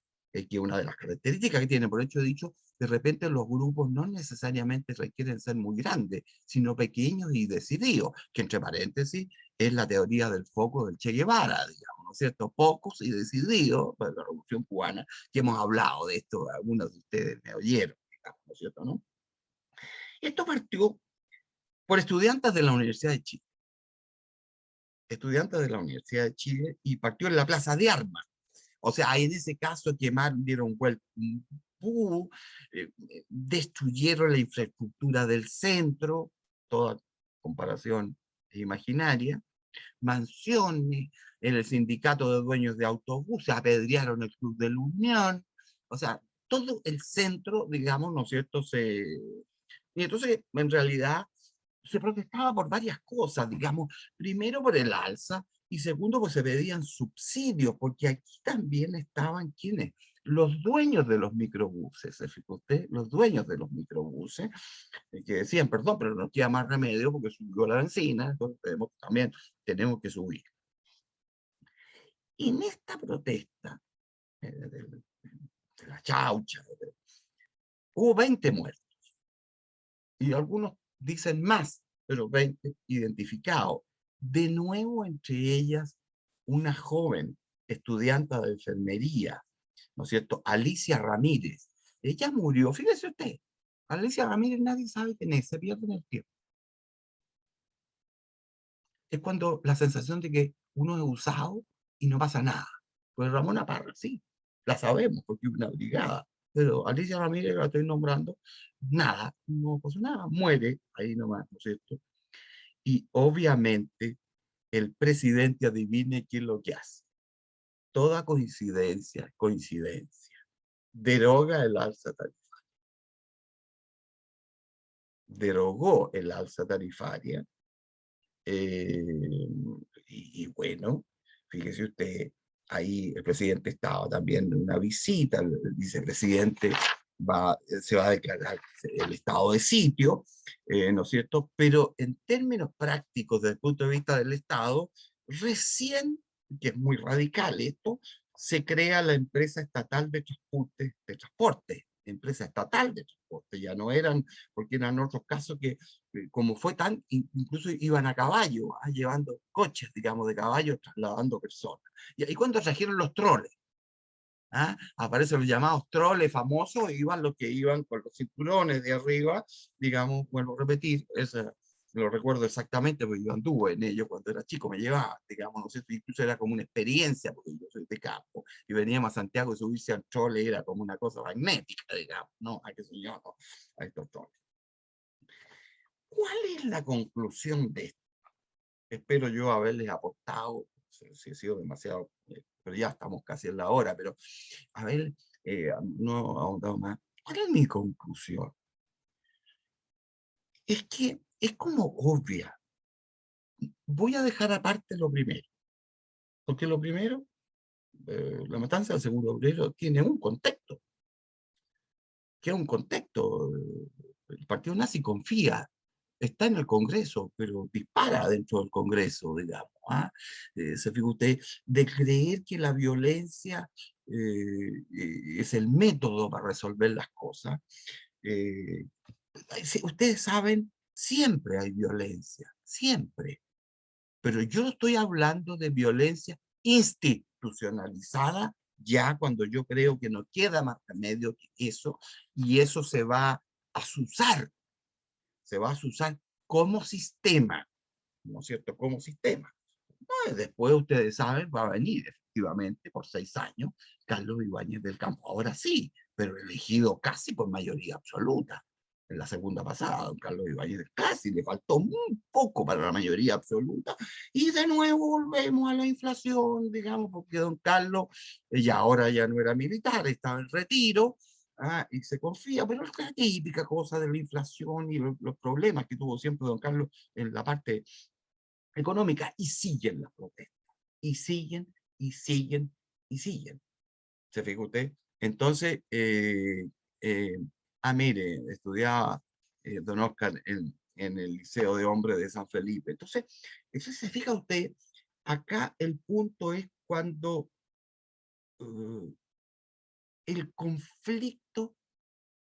que una de las características que tiene, por hecho dicho, de repente los grupos no necesariamente requieren ser muy grandes, sino pequeños y decididos, que entre paréntesis es la teoría del foco del Che Guevara, digamos, ¿no es cierto? Pocos y decididos, pues, la Revolución Cubana, que hemos hablado de esto, algunos de ustedes me oyeron, digamos, ¿no es cierto? ¿No? Esto partió por estudiantes de la Universidad de Chile, estudiantes de la Universidad de Chile, y partió en la Plaza de Armas. O sea, en ese caso quemaron, dieron vuelta, destruyeron la infraestructura del centro, toda comparación imaginaria, mansiones, en el sindicato de dueños de autobuses, apedrearon el Club de la Unión, o sea, todo el centro, digamos, ¿no es cierto? Y entonces, en realidad, se protestaba por varias cosas, digamos, primero por el alza, y segundo, pues se pedían subsidios, porque aquí también estaban, ¿quiénes? Los dueños de los microbuses, ¿se fija usted? Los dueños de los microbuses, que decían, perdón, pero no queda más remedio porque subió la benzina, entonces también tenemos que subir. Y en esta protesta de la chaucha, hubo 20 muertos, y algunos dicen más, pero 20 identificados. De nuevo, entre ellas, una joven estudiante de enfermería, ¿no es cierto? Alicia Ramírez. Ella murió, fíjese usted, Alicia Ramírez nadie sabe quién es, se pierde en el tiempo. Es cuando la sensación de que uno es usado y no pasa nada. Pues Ramona Parra, sí, la sabemos porque es una brigada, pero Alicia Ramírez la estoy nombrando, nada, no pasa nada, muere ahí nomás, ¿no es cierto? Y obviamente el presidente adivine qué es lo que hace. Toda coincidencia, coincidencia. Deroga el alza tarifaria. Derogó el alza tarifaria. Y bueno, fíjese usted, ahí el presidente estaba también en una visita, el vicepresidente se va a declarar el estado de sitio, ¿no es cierto? Pero en términos prácticos, desde el punto de vista del Estado, recién, que es muy radical esto, se crea la empresa estatal de transporte, empresa estatal de transporte, ya no eran, porque eran otros casos que como fue tan, incluso iban a caballo, llevando coches, digamos, de caballo, trasladando personas. Y ahí cuando trajeron los troles, aparecen los llamados troles famosos, iban los que iban con los cinturones de arriba, digamos, vuelvo a repetir, lo recuerdo exactamente porque yo anduve en ello cuando era chico, me llevaba, digamos, no sé, incluso era como una experiencia, porque yo soy de campo, y veníamos a Santiago y subirse al trole era como una cosa magnética, digamos, ¿no? A qué señor, ¿no? A estos troles. ¿Cuál es la conclusión de esto? Espero yo haberles aportado, si he sido demasiado, pero ya estamos casi en la hora, pero a ver, no ahondado más. ¿Cuál es mi conclusión? Es que es como obvia. Voy a dejar aparte lo primero, porque lo primero, la matanza del segundo obrero tiene un contexto, que es un contexto. El partido nazi confía, está en el Congreso, pero dispara dentro del Congreso, digamos. Se fija usted, de creer que la violencia es el método para resolver las cosas. Eh, Ustedes saben, siempre hay violencia, siempre. Pero yo estoy hablando de violencia institucionalizada, ya cuando yo creo que no queda más remedio que eso, y eso se va a usar como sistema, ¿no es cierto? Como sistema. Después, ustedes saben, va a venir efectivamente por 6 años Carlos Ibáñez del Campo. Ahora sí, pero elegido casi por mayoría absoluta. En la segunda pasada, don Carlos Ibáñez casi le faltó muy poco para la mayoría absoluta. Y de nuevo volvemos a la inflación, digamos, porque don Carlos ya ahora ya no era militar, estaba en retiro. Y se confía, pero es la típica cosa de la inflación y los problemas que tuvo siempre don Carlos en la parte económica, y siguen las protestas, y siguen, y siguen, y siguen. ¿Se fija usted? Entonces, eh, mire, estudiaba don Oscar en el Liceo de Hombres de San Felipe. Entonces, se fija usted, acá el punto es cuando el conflicto,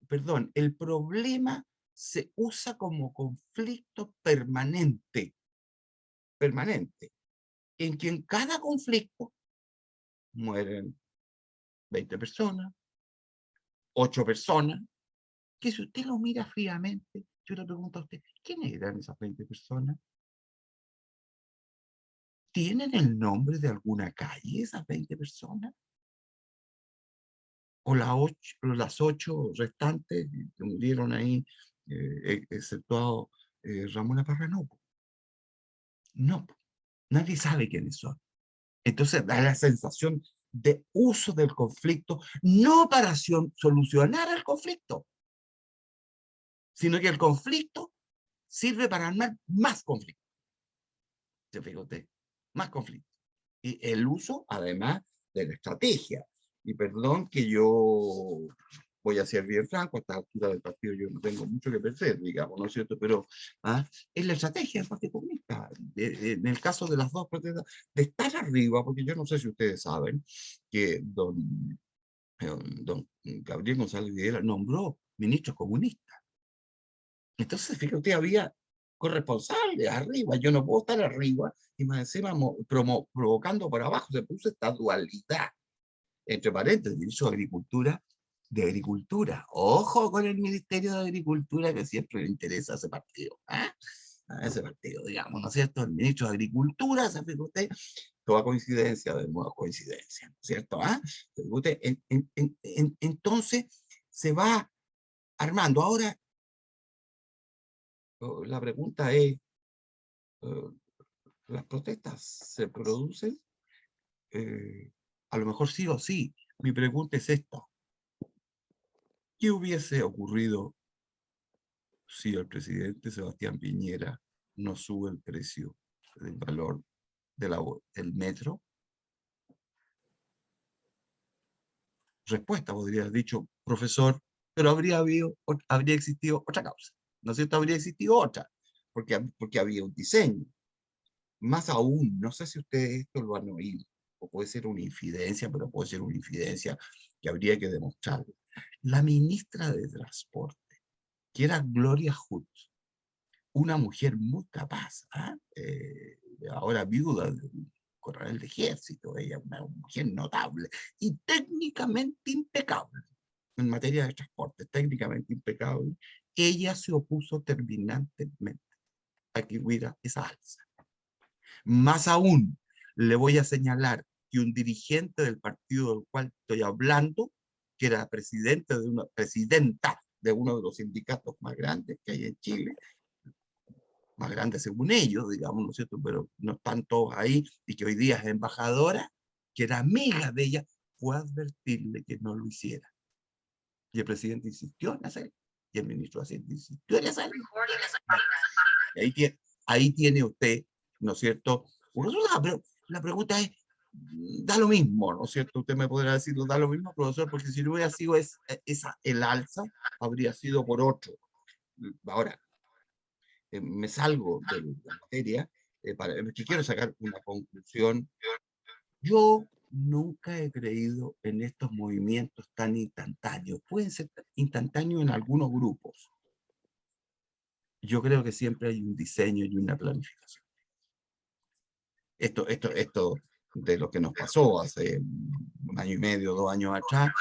perdón, el problema se usa como conflicto permanente, en que en cada conflicto mueren 20 personas, 8 personas, que si usted lo mira fríamente, yo le pregunto a usted, ¿quiénes eran esas 20 personas? ¿Tienen el nombre de alguna calle esas 20 personas? ¿O las 8 restantes que murieron ahí, exceptuado Ramón Parranoco? No, nadie sabe quiénes son. Entonces da la sensación de uso del conflicto, no para solucionar el conflicto, sino que el conflicto sirve para armar más conflicto. ¿Se fija usted? Más conflicto. Y el uso, además, de la estrategia. Y perdón que yo voy a ser bien franco, a esta altura del partido yo no tengo mucho que perder, digamos, ¿no es cierto? Pero es la estrategia del Partido Comunista. En el caso de las dos protestas, de estar arriba, porque yo no sé si ustedes saben que don Gabriel González Videla nombró ministro comunista. Entonces, fíjate, había corresponsables arriba. Yo no puedo estar arriba y más encima provocando por abajo. Se puso esta dualidad, entre paréntesis, ministro de Agricultura. Ojo con el Ministerio de Agricultura, que siempre le interesa a ese partido. A ese partido, digamos, ¿no es cierto? El ministro de Agricultura, ¿se fija usted? Toda coincidencia, de nuevo coincidencia, ¿no es cierto? ¿Se fija usted? Entonces, se va armando. Ahora, la pregunta es, eh, ¿las protestas se producen? A lo mejor sí o sí. Mi pregunta es esta. ¿Qué hubiese ocurrido si el presidente Sebastián Piñera no sube el precio del valor del metro? Respuesta, podría haber dicho, profesor, pero habría existido otra causa. ¿No es cierto? Habría existido otra, porque había un diseño. Más aún, no sé si ustedes esto lo han oído, o puede ser una infidencia, pero puede ser una infidencia que habría que demostrarlo. La ministra de Transporte, que era Gloria Hood, una mujer muy capaz, ahora viuda de un coronel de ejército, ella una mujer notable y técnicamente impecable en materia de transporte, técnicamente impecable, ella se opuso terminantemente a que hubiera esa alza. Más aún, le voy a señalar que un dirigente del partido del cual estoy hablando, que era presidenta de uno de los sindicatos más grandes que hay en Chile, más grandes según ellos, digamos, ¿no es cierto? Pero no están todos ahí, y que hoy día es embajadora, que era amiga de ella, fue a advertirle que no lo hiciera. Y el presidente insistió en hacerlo, y el ministro de Hacienda insistió en hacerlo. Ahí tiene usted, ¿no es cierto? Un resultado, pero la pregunta es, da lo mismo, ¿no es cierto? Usted me podrá decir, da lo mismo, profesor, porque si no hubiera sido el alza, habría sido por otro. Ahora, me salgo de la materia, que quiero sacar una conclusión. Yo nunca he creído en estos movimientos tan instantáneos. Pueden ser instantáneos en algunos grupos. Yo creo que siempre hay un diseño y una planificación. Esto de lo que nos pasó hace un año y medio, 2 años atrás,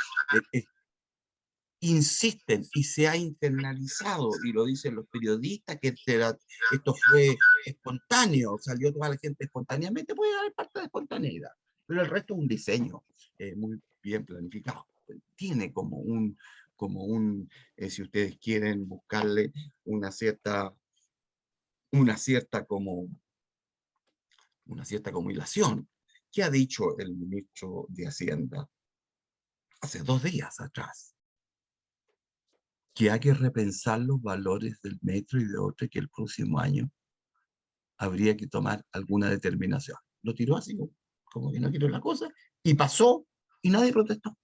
insisten y se ha internalizado, y lo dicen los periodistas, que esto fue espontáneo, salió toda la gente espontáneamente, puede haber parte de espontaneidad, pero el resto es un diseño muy bien planificado. Tiene si ustedes quieren buscarle una cierta como hilación. ¿Qué ha dicho el ministro de Hacienda hace 2 días atrás? Que hay que repensar los valores del metro y de otro, que el próximo año habría que tomar alguna determinación. Lo tiró así, como que no quiero la cosa, y pasó, y nadie protestó.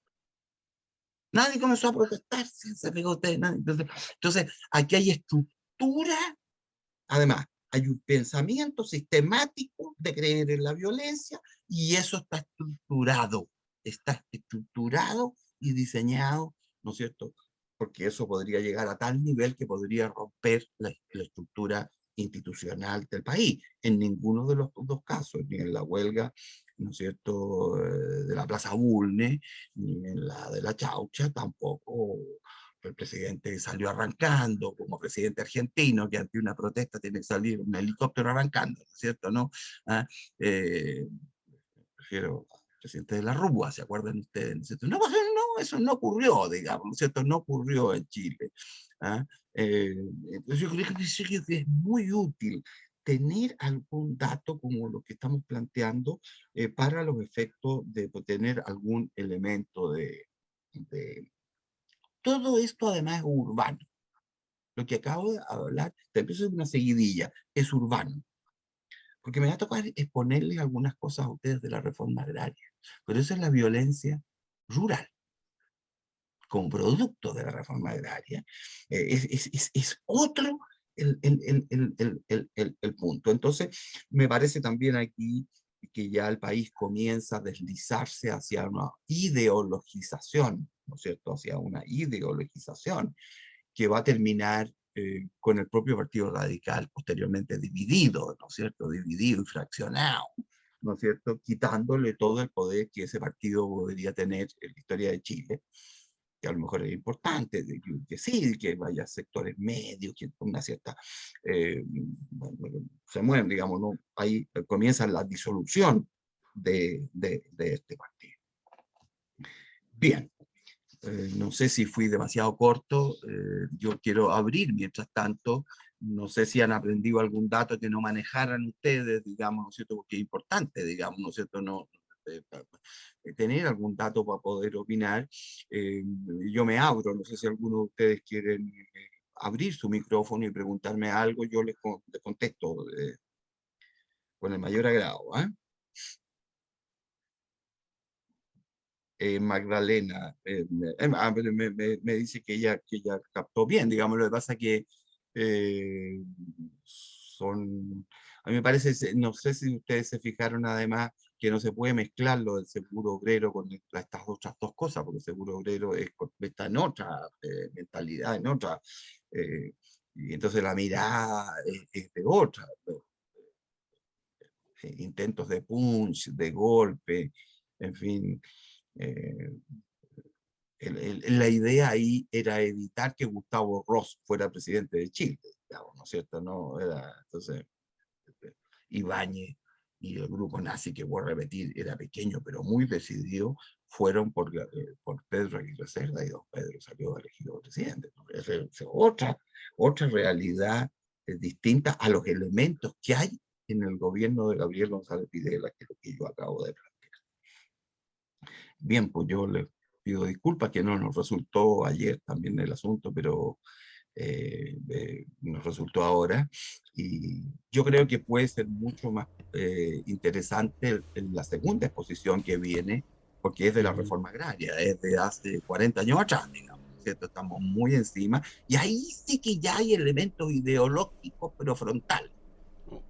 Nadie comenzó a protestar, se pegó usted, nadie. Entonces, aquí hay estructura, además, hay un pensamiento sistemático de creer en la violencia, y eso está estructurado y diseñado, ¿no es cierto? Porque eso podría llegar a tal nivel que podría romper la estructura institucional del país. En ninguno de los dos casos, ni en la huelga, ¿no es cierto?, de la Plaza Bulnes, ni en la de la Chaucha, tampoco el presidente salió arrancando, como presidente argentino, que ante una protesta tiene que salir un helicóptero arrancando, ¿no es cierto? ¿No? ¿Ah? Prefiero al presidente de la Rúa, ¿se acuerdan ustedes? ¿No es cierto? No, no, eso no ocurrió, digamos, ¿no es cierto? No ocurrió en Chile. ¿Ah? Entonces yo creo que es muy útil tener algún dato como lo que estamos planteando para los efectos de tener algún elemento de... Todo esto además es urbano. Lo que acabo de hablar, te empiezo una seguidilla, es urbano. Porque me va a tocar exponerles algunas cosas a ustedes de la reforma agraria. Pero eso es la violencia rural, como producto de la reforma agraria. Es otro el punto. Entonces, me parece también aquí que ya el país comienza a deslizarse hacia una ideologización, ¿no es cierto? Hacia una ideologización que va a terminar con el propio Partido Radical posteriormente dividido, ¿no es cierto? Dividido y fraccionado, ¿no es cierto? Quitándole todo el poder que ese partido podría tener en la historia de Chile, que a lo mejor es importante, que sí, que vaya a sectores medios, que con una cierta, bueno, se mueven, digamos, ¿no? Ahí comienza la disolución de este partido. Bien, no sé si fui demasiado corto, yo quiero abrir mientras tanto, no sé si han aprendido algún dato que no manejaran ustedes, digamos, ¿no es cierto? Porque es importante, digamos, ¿no es cierto? No, tener algún dato para poder opinar. Eh, yo me abro, no sé si alguno de ustedes quieren abrir su micrófono y preguntarme algo, yo les contesto con el mayor agrado. Magdalena, me dice que ella captó bien, digamos, lo que pasa que eh, son, a mí me parece, no sé si ustedes se fijaron además que no se puede mezclar lo del seguro obrero con estas otras dos cosas, porque el seguro obrero está en otra mentalidad, en otra, y entonces la mirada es de otra, intentos de punch, de golpe, en fin. eh, la idea ahí era evitar que Gustavo Ross fuera presidente de Chile, digamos, ¿no es cierto? No, era, entonces, Ibáñez y el grupo nazi, que voy a repetir, era pequeño pero muy decidido, fueron por Pedro Aguirre Cerda y don Pedro salió elegido presidente. ¿No? Es otra realidad distinta a los elementos que hay en el gobierno de Gabriel González Videla, que es lo que yo acabo de plantear. Bien, pues yo les pido disculpas que no nos resultó ayer también el asunto, pero nos resultó ahora. Y yo creo que puede ser mucho más interesante la segunda exposición que viene, porque es de la reforma agraria, es de hace 40 años atrás, digamos, ¿cierto? Estamos muy encima, y ahí sí que ya hay elementos ideológicos, pero frontales.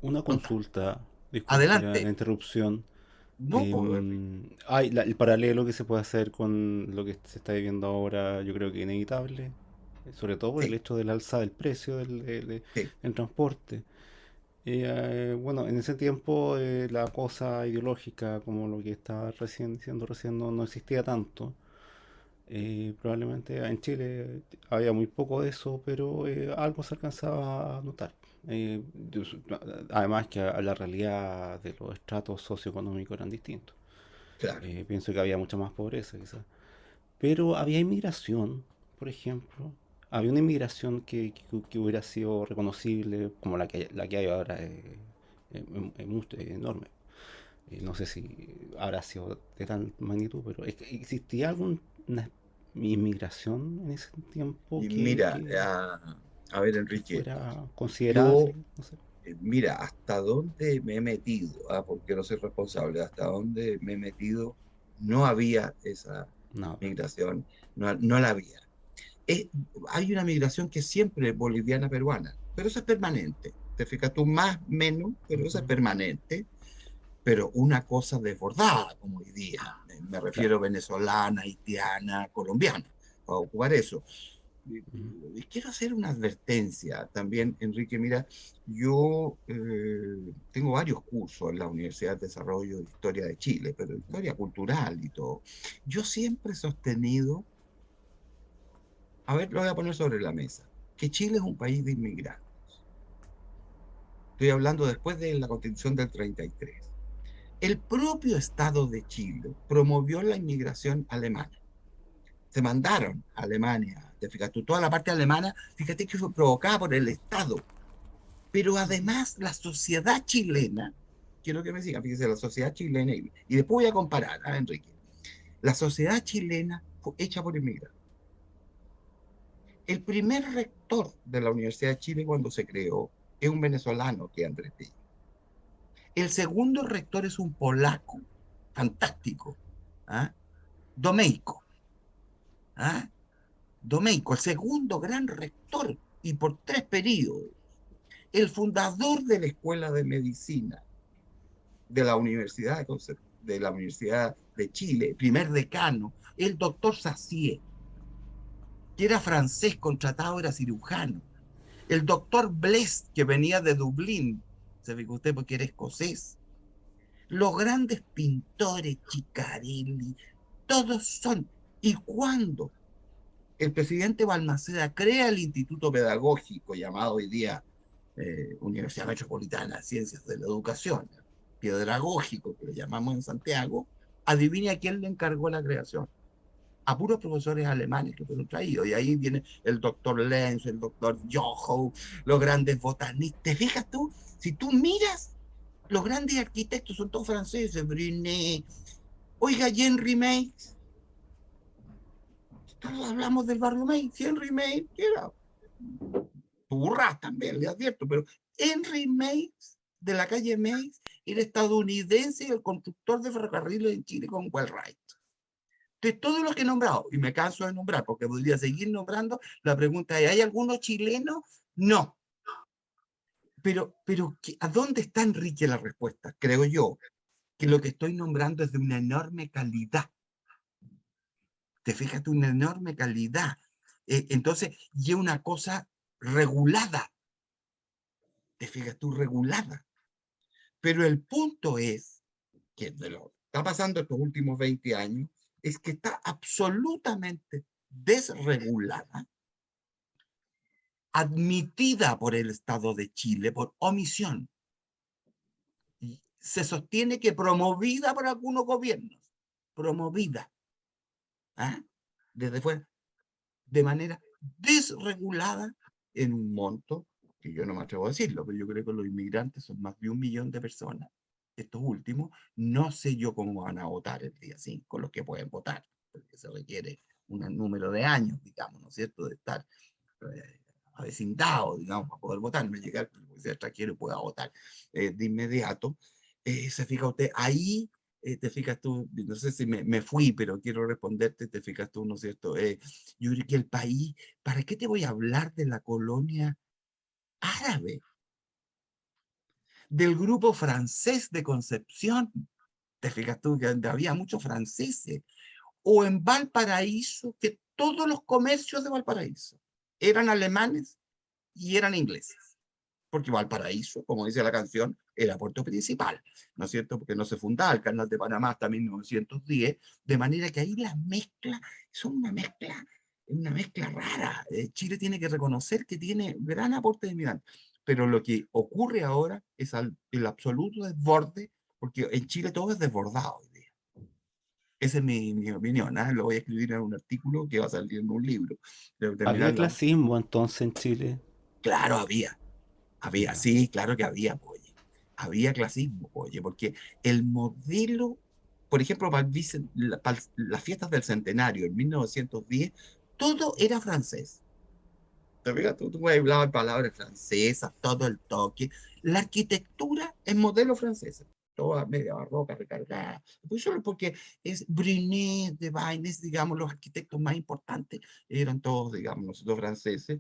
Una Frontal. consulta, disculpe la Adelante. interrupción. No puedo, Enrique. Hay el paralelo que se puede hacer con lo que se está viviendo ahora, yo creo que inevitable, sobre todo por el Sí, hecho del alza del precio sí, del transporte. Bueno, en ese tiempo la cosa ideológica, como lo que estaba recién diciendo recién, no existía tanto. Probablemente en Chile había muy poco de eso, pero algo se alcanzaba a notar. Eh, yo su- Además que la realidad de los estratos socioeconómicos eran distintos. claro. Pienso que había mucha más pobreza quizás. Pero había inmigración, por ejemplo. Había una inmigración que hubiera sido reconocible como la que hay ahora, enorme. No sé si habrá sido de tal magnitud, pero existía alguna inmigración en ese tiempo Y mira, a ver, que Enrique, fuera yo, considerable, no sé. mira, hasta dónde me he metido, porque no soy responsable, hasta dónde me he metido, no había esa No, migración, no la había. Eh, Hay una migración que siempre es boliviana-peruana, pero eso es permanente. Te fijas tú más, menos, pero eso es ujú. permanente. pero una cosa desbordada, como hoy día. Me Claro. refiero venezolana, haitiana, colombiana, para ocupar eso. Ujú. Y quiero hacer una advertencia también, Enrique. Mira, yo tengo varios cursos en la Universidad de Desarrollo de Historia de Chile, pero historia cultural y todo. Yo siempre he sostenido, a ver, lo voy a poner sobre la mesa, que Chile es un país de inmigrantes. Estoy hablando después de la Constitución del 33. El propio Estado de Chile promovió la inmigración alemana. Se mandaron a Alemania, te fijas tú, toda la parte alemana, fíjate que fue provocada por el Estado. Pero Ujú. además la sociedad chilena, quiero que me sigan, fíjese, la sociedad chilena, y después voy a comparar, Enrique, la sociedad chilena fue hecha por inmigrantes. El primer rector de la Universidad de Chile cuando se creó es un venezolano, que es Andrés Bello. El segundo rector es un polaco, fantástico, ¿ah? Domeico, ¿ah? Domeico, el segundo gran rector, y por 3 periodos. El fundador de la Escuela de Medicina de la Universidad de Chile, primer decano, el doctor Sassier, que era francés, contratado, era cirujano. El doctor Blest, que venía de Dublín, se fija usted porque era escocés. Los grandes pintores, Chicarelli, todos son. Y cuando el presidente Balmaceda crea el instituto pedagógico llamado hoy día Universidad Metropolitana de Ciencias de la Educación, pedagógico que le llamamos en Santiago, adivine a quién le encargó la creación. A puros profesores alemanes que fueron traídos. Y ahí viene el doctor Lenz, el doctor Joho, los grandes botanistas. ¿Te fijas tú? Si tú miras, los grandes arquitectos son todos franceses, Brunet. Oiga, Henry Mays, todos hablamos del barrio Mays. Henry Mays, ¿qué era? Burras también, le advierto, pero Henry Mays, de la calle Mays, era estadounidense y el constructor de ferrocarriles en Chile con Wellwright. De todos los que he nombrado, y me canso de nombrar porque podría seguir nombrando, la pregunta es, ¿hay alguno chileno? No. Pero ¿a dónde está, Enrique, la respuesta? Creo yo que lo que estoy nombrando es de una enorme calidad. Te fijas, de una enorme calidad. Entonces, y es una cosa regulada. Te fijas tú, regulada. Pero el punto es que de lo que está pasando estos últimos 20 años es que está absolutamente desregulada, admitida por el Estado de Chile por omisión. Y se sostiene que promovida por algunos gobiernos, promovida, ¿ah? Desde fuera, de manera desregulada en un monto que yo no me atrevo a decirlo, pero yo creo que los inmigrantes son más de 1 millón de personas. Estos últimos, no sé yo cómo van a votar el día 5, los que pueden votar, porque se requiere un número de años, digamos, ¿no es cierto?, de estar avecindado, digamos, para poder votar, no llegar, que sea extranjero y pueda votar de inmediato. Se fija usted, ahí te fijas tú, no sé si me fui, pero quiero responderte, te fijas tú, ¿no es cierto? Yo creo que el país, ¿para qué te voy a hablar de la colonia árabe? Del grupo francés de Concepción, te fijas tú que había muchos franceses, o en Valparaíso, que todos los comercios de Valparaíso eran alemanes y eran ingleses, porque Valparaíso, como dice la canción, era puerto principal, ¿no es cierto? Porque no se fundaba el Canal de Panamá hasta 1910, de manera que ahí las mezclas son una mezcla rara. Chile tiene que reconocer que tiene gran aporte de migrantes, pero lo que ocurre ahora es el absoluto desborde, porque en Chile todo es desbordado hoy día. Esa es mi opinión, ¿eh? Lo voy a escribir en un artículo que va a salir en un libro. Debo terminar ¿Había clasismo entonces en Chile? Claro, había, Ya. sí, claro que había, oye. Había clasismo, oye, porque el modelo, por ejemplo, para las fiestas del centenario en 1910, todo era francés. ¿Te fijas? Tú hablabas palabras francesas, todo el toque. La arquitectura es modelo francesa, toda media barroca, recargada. Pues solo porque es Brunet, de Baines, digamos, los arquitectos más importantes eran todos, digamos, nosotros franceses.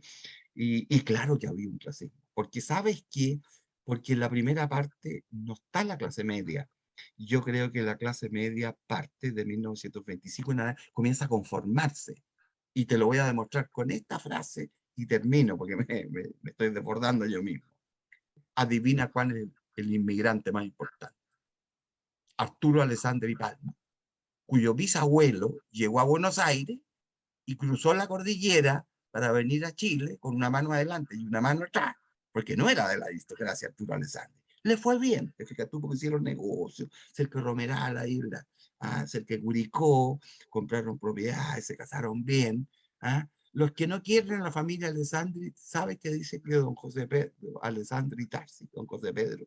Y claro que había un clasismo, porque ¿sabes qué? Porque en la primera parte no está la clase media, Yo creo que la clase media parte de 1925 en adelante, comienza a conformarse. Y te lo voy a demostrar con esta frase y termino, porque me estoy desbordando yo mismo. Adivina cuál es el inmigrante más importante. Arturo Alessandri Palma, cuyo bisabuelo llegó a Buenos Aires y cruzó la cordillera para venir a Chile con una mano adelante y una mano atrás, porque no era de la aristocracia Arturo Alessandri. Le fue bien, te fijas tú, porque hicieron negocios, cerca de Romeral, ahí, cerca de Curicó, compraron propiedades, se casaron bien. ¿Ah? Los que no quieren a la familia Alessandri, ¿saben qué dice que don José Pedro, Alessandri Tarsi, don José Pedro?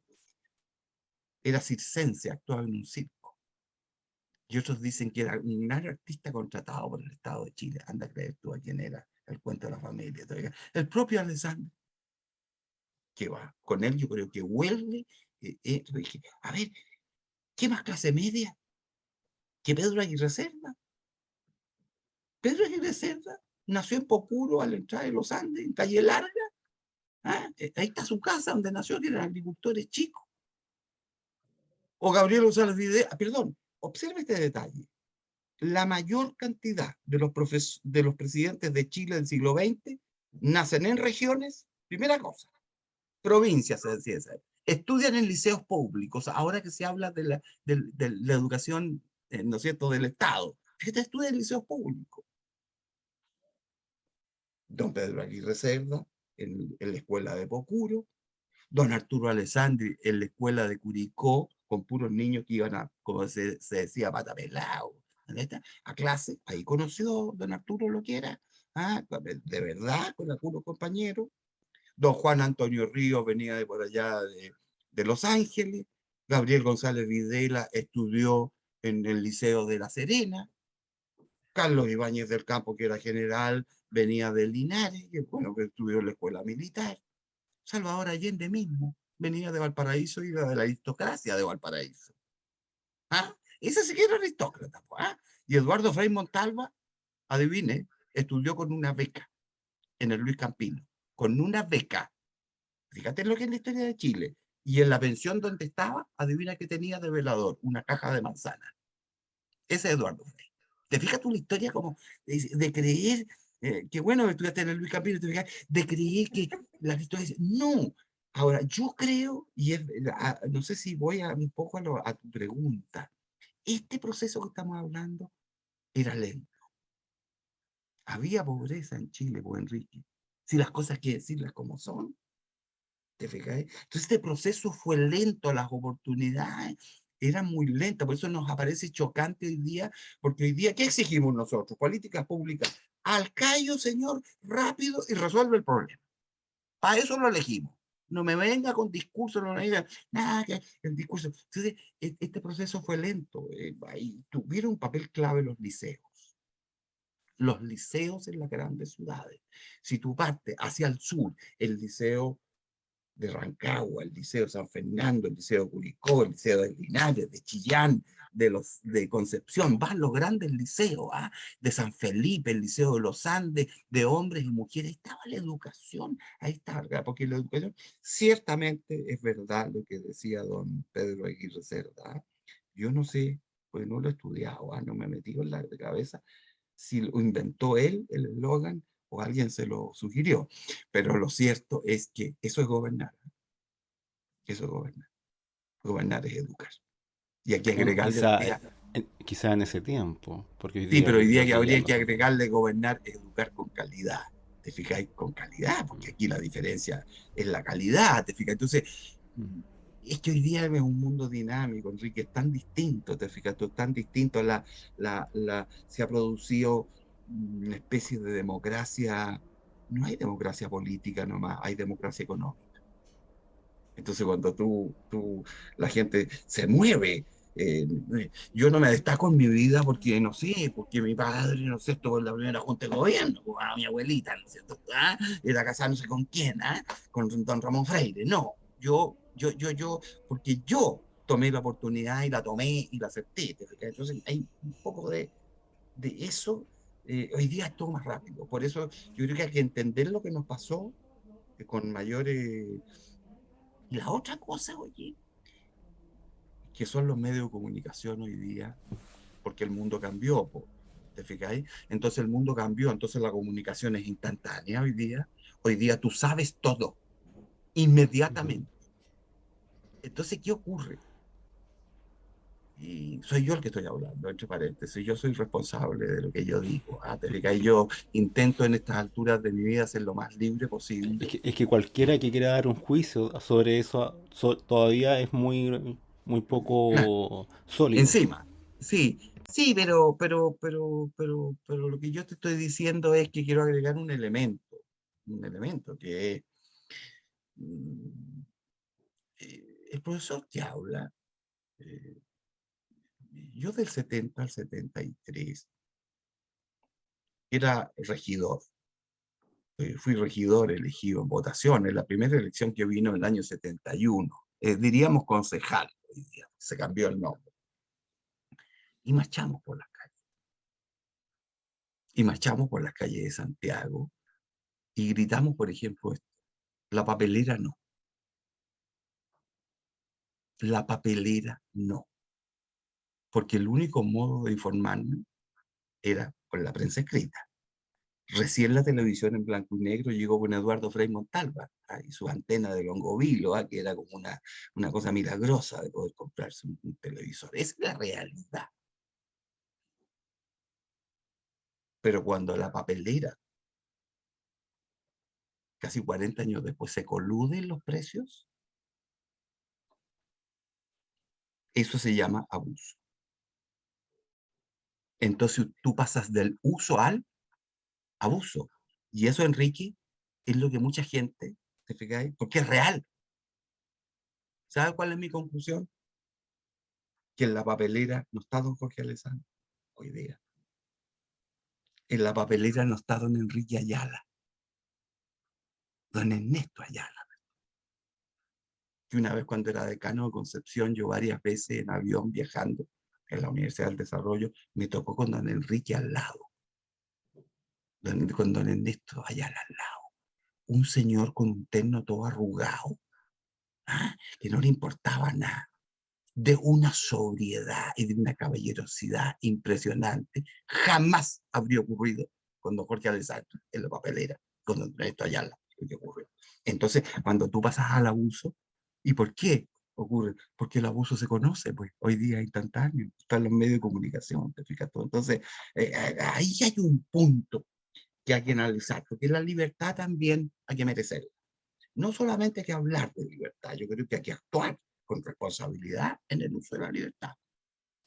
Era circense, actuaba en un circo. Y otros dicen que era un gran artista contratado por el Estado de Chile. Anda a creer tú a quién era el cuento de la familia. El propio Alessandro, que va con él, yo creo que vuelve. Dije, a ver, ¿qué más clase media que Pedro Aguirre Cerda? Pedro Aguirre Cerda nació en Pocuro, a la entrada de los Andes, en Calle Larga. ¿Ah? Ahí está su casa donde nació, que eran agricultores chicos. O Gabriel González Videla, perdón, observe este detalle. La mayor cantidad de los presidentes de Chile del siglo XX nacen en regiones, primera cosa, provincias, se decía esa. Estudian en liceos públicos, ahora que se habla de la educación, ¿no es cierto?, del Estado. Fíjate, estudian en liceos públicos. Don Pedro Aguirre Cerda, en la escuela de Pocuro, don Arturo Alessandri en la escuela de Curicó, con puros niños que iban a, como se decía, patapelao, a clase. Ahí conoció don Arturo lo que era, de verdad, con algunos compañeros. Don Juan Antonio Ríos venía de por allá de Los Ángeles. Gabriel González Videla estudió en el Liceo de La Serena. Carlos Ibáñez del Campo, que era general, venía de Linares, que bueno, que estudió en la escuela militar. Salvador Allende mismo venía de Valparaíso y de la aristocracia de Valparaíso. ¿Ah? Ese sí que era aristócrata. ¿Ah? Y Eduardo Frei Montalva, adivine, estudió con una beca en el Luis Campino. Con una beca. Fíjate lo que es la historia de Chile. Y en la pensión donde estaba, adivina que tenía de velador, una caja de manzana. Ese es Eduardo Frei. ¿Te fijas tú la historia como de creer que bueno, estudiaste en el Luis Campino, te fijas, de creer que la historia dice, no. Ahora, yo creo, y no sé si voy un poco a tu pregunta, este proceso que estamos hablando era lento. Había pobreza en Chile, pues Enrique. Si las cosas hay que decirlas como son, ¿te fijas? Entonces este proceso fue lento, las oportunidades eran muy lentas, por eso nos aparece chocante hoy día, porque hoy día, ¿qué exigimos nosotros? Políticas públicas. Al callo, señor, rápido y resuelve el problema. Para eso lo elegimos. No me venga con discurso, no me diga nada, que el discurso. Entonces, este proceso fue lento. Ahí tuvieron un papel clave los liceos. Los liceos en las grandes ciudades. Si tú partes hacia el sur, el liceo de Rancagua, el Liceo San Fernando, el Liceo Curicó, el Liceo de Linares, de Chillán, de Concepción, van los grandes liceos, de San Felipe, el Liceo de los Andes, de hombres y mujeres, ahí estaba la educación, ahí estaba, porque la educación, ciertamente es verdad lo que decía don Pedro Aguirre Cerda, yo no sé, pues no lo he estudiado, no me he metido en la cabeza si lo inventó él, el eslogan, o alguien se lo sugirió. Pero lo cierto es que eso es gobernar. Eso es gobernar. Gobernar es educar. Y aquí Bueno, agregarle hoy día, quizá en ese tiempo, porque hoy sí, día pero hoy yo día creo que que ya habría no que se puede. agregarle gobernar es educar con calidad. ¿Te fijáis? Con calidad, porque aquí la diferencia es la calidad, ¿te fijas? Entonces, es que hoy día es un mundo dinámico, Enrique, es tan distinto, ¿te fijas? Tú, tan distinto, se ha producido una especie de democracia, no hay democracia política nomás, hay democracia económica. Entonces, cuando la gente se mueve, yo no me destaco en mi vida porque, no sé, porque mi padre, no sé, estuvo en la primera junta de gobierno, mi abuelita, ¿no es cierto? Era casada no sé con quién, con don Ramón Freire. No, porque yo tomé la oportunidad y la tomé y la acepté. ¿Te fijas? Entonces, hay un poco de eso. Hoy día es todo más rápido. Por eso yo creo que hay que entender lo que nos pasó con mayores. Y la otra cosa, oye, que son los medios de comunicación hoy día, porque el mundo cambió, po, ¿te fijáis? Entonces el mundo cambió, entonces la comunicación es instantánea hoy día. Hoy día tú sabes todo, Ujú. inmediatamente. Entonces, ¿qué ocurre? Y soy yo el que estoy hablando, entre paréntesis, yo soy responsable de lo que yo digo. ¿Ah? ¿Te fijas? Y yo intento en estas alturas de mi vida ser lo más libre posible. Es que cualquiera que quiera dar un juicio sobre eso todavía es muy Claro, poco sólido. encima, sí, sí, pero lo que yo te estoy diciendo es que quiero agregar un elemento que es, mm, el profesor que habla, eh, yo del 70 al 73 era regidor. Fui regidor elegido en votaciones, la primera elección que vino en el año 71. Diríamos concejal, hoy día, se cambió el nombre. Y marchamos por las calles. Y marchamos por las calles de Santiago y gritamos, por ejemplo, esto: la papelera no, la papelera no. Porque el único modo de informarnos era por la prensa escrita. Recién la televisión en blanco y negro llegó con Eduardo Frei Montalva, y su antena de Longovilo, que era como una cosa milagrosa de poder comprarse un televisor. Esa es la realidad. Pero cuando la papelera, casi 40 años después, se coluden los precios, eso se llama abuso. Entonces tú pasas del uso al abuso. Y eso, Enrique, es lo que mucha gente, ¿te fijáis? Porque es real. ¿Sabe cuál es mi conclusión? Que en la papelera no está don Jorge Alessandro hoy día. En la papelera no está don Enrique Ayala, don Ernesto Ayala, que una vez cuando era decano de Concepción, yo varias veces en avión viajando en la Universidad del Desarrollo, me tocó con don Enrique al lado, con don Ernesto Ayala al lado. Un señor con un terno todo arrugado, que no le importaba nada, de una sobriedad y de una caballerosidad impresionante. Jamás habría ocurrido con don Jorge Alessandro en la papelera, con don Ernesto Ayala, lo que ocurrió. Entonces, cuando tú pasas al abuso, ¿y por qué ocurre? Porque el abuso se conoce, pues, hoy día instantáneo, están los medios de comunicación, te fijas todo. Entonces, ahí hay un punto que hay que analizar, porque la libertad también hay que merecerla. No solamente hay que hablar de libertad, yo creo que hay que actuar con responsabilidad en el uso de la libertad.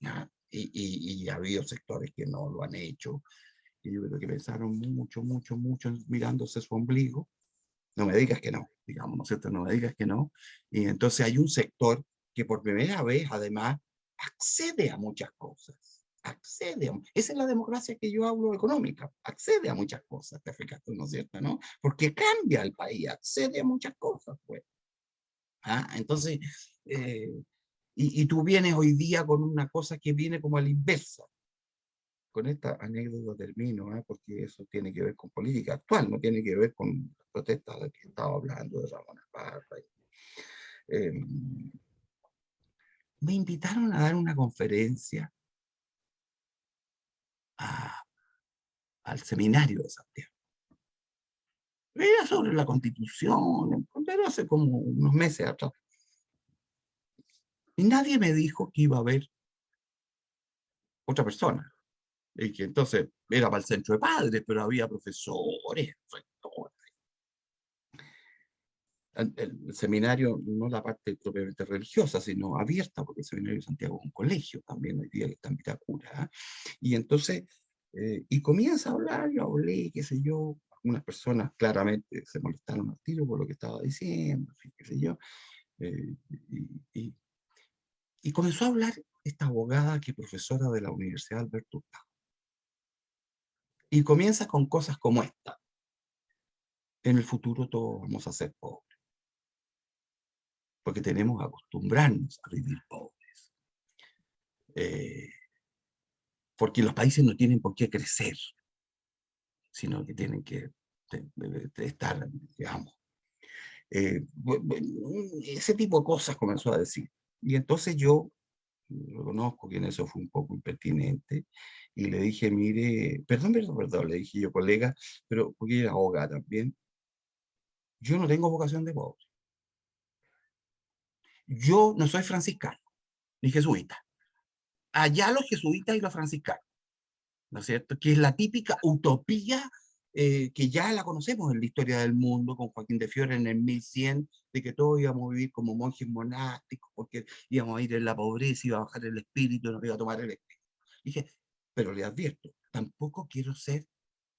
¿Ya? Y ha habido sectores que no lo han hecho, y yo creo que pensaron mucho mirándose su ombligo. No me digas que no, digamos, ¿no es cierto? No me digas que no. Y entonces hay un sector que por primera vez, además, accede a muchas cosas. Esa es la democracia que yo hablo económica. Accede a muchas cosas, te fijas, ¿no es cierto? ¿No? Porque cambia el país, accede a muchas cosas, pues. Entonces, eh, y tú vienes hoy día con una cosa que viene como a la inversa. Con esta anécdota termino, porque eso tiene que ver con política actual, no tiene que ver con las protestas de que estaba hablando de Ramón Esparra. Eh, Me invitaron a dar una conferencia a, al seminario de Santiago. Era sobre la Constitución, pero hace como unos meses atrás. Y nadie me dijo que iba a haber otra persona. Y que entonces era para el centro de padres, pero había profesores, rectores. El seminario, no la parte propiamente religiosa, sino abierta, porque el seminario de Santiago es un colegio también hoy día que está en Vitacura. Y entonces, y comienza a hablar, yo hablé, qué sé yo, algunas personas claramente se molestaron al tiro por lo que estaba diciendo, qué sé yo, eh, y, y, y comenzó a hablar esta abogada que es profesora de la Universidad Alberto Hurtado. Y comienza con cosas como esta: en el futuro todos vamos a ser pobres, porque tenemos que acostumbrarnos a vivir pobres. Eh, Porque los países no tienen por qué crecer, sino que tienen que estar, digamos, ese tipo de cosas comenzó a decir. Y entonces yo reconozco que en eso fue un poco impertinente, y le dije, mire, perdón, le dije yo, colega, pero porque era abogada también, yo no tengo vocación de pobre. Yo no soy franciscano, ni jesuita. Allá los jesuitas y los franciscanos, ¿no es cierto? Que es la típica utopía que ya la conocemos en la historia del mundo, con Joaquín de Fiore en el 1100, de que todos íbamos a vivir como monjes monásticos, porque íbamos a ir en la pobreza, iba a bajar el espíritu, nos iba a tomar el espíritu. Dije, pero le advierto, tampoco quiero ser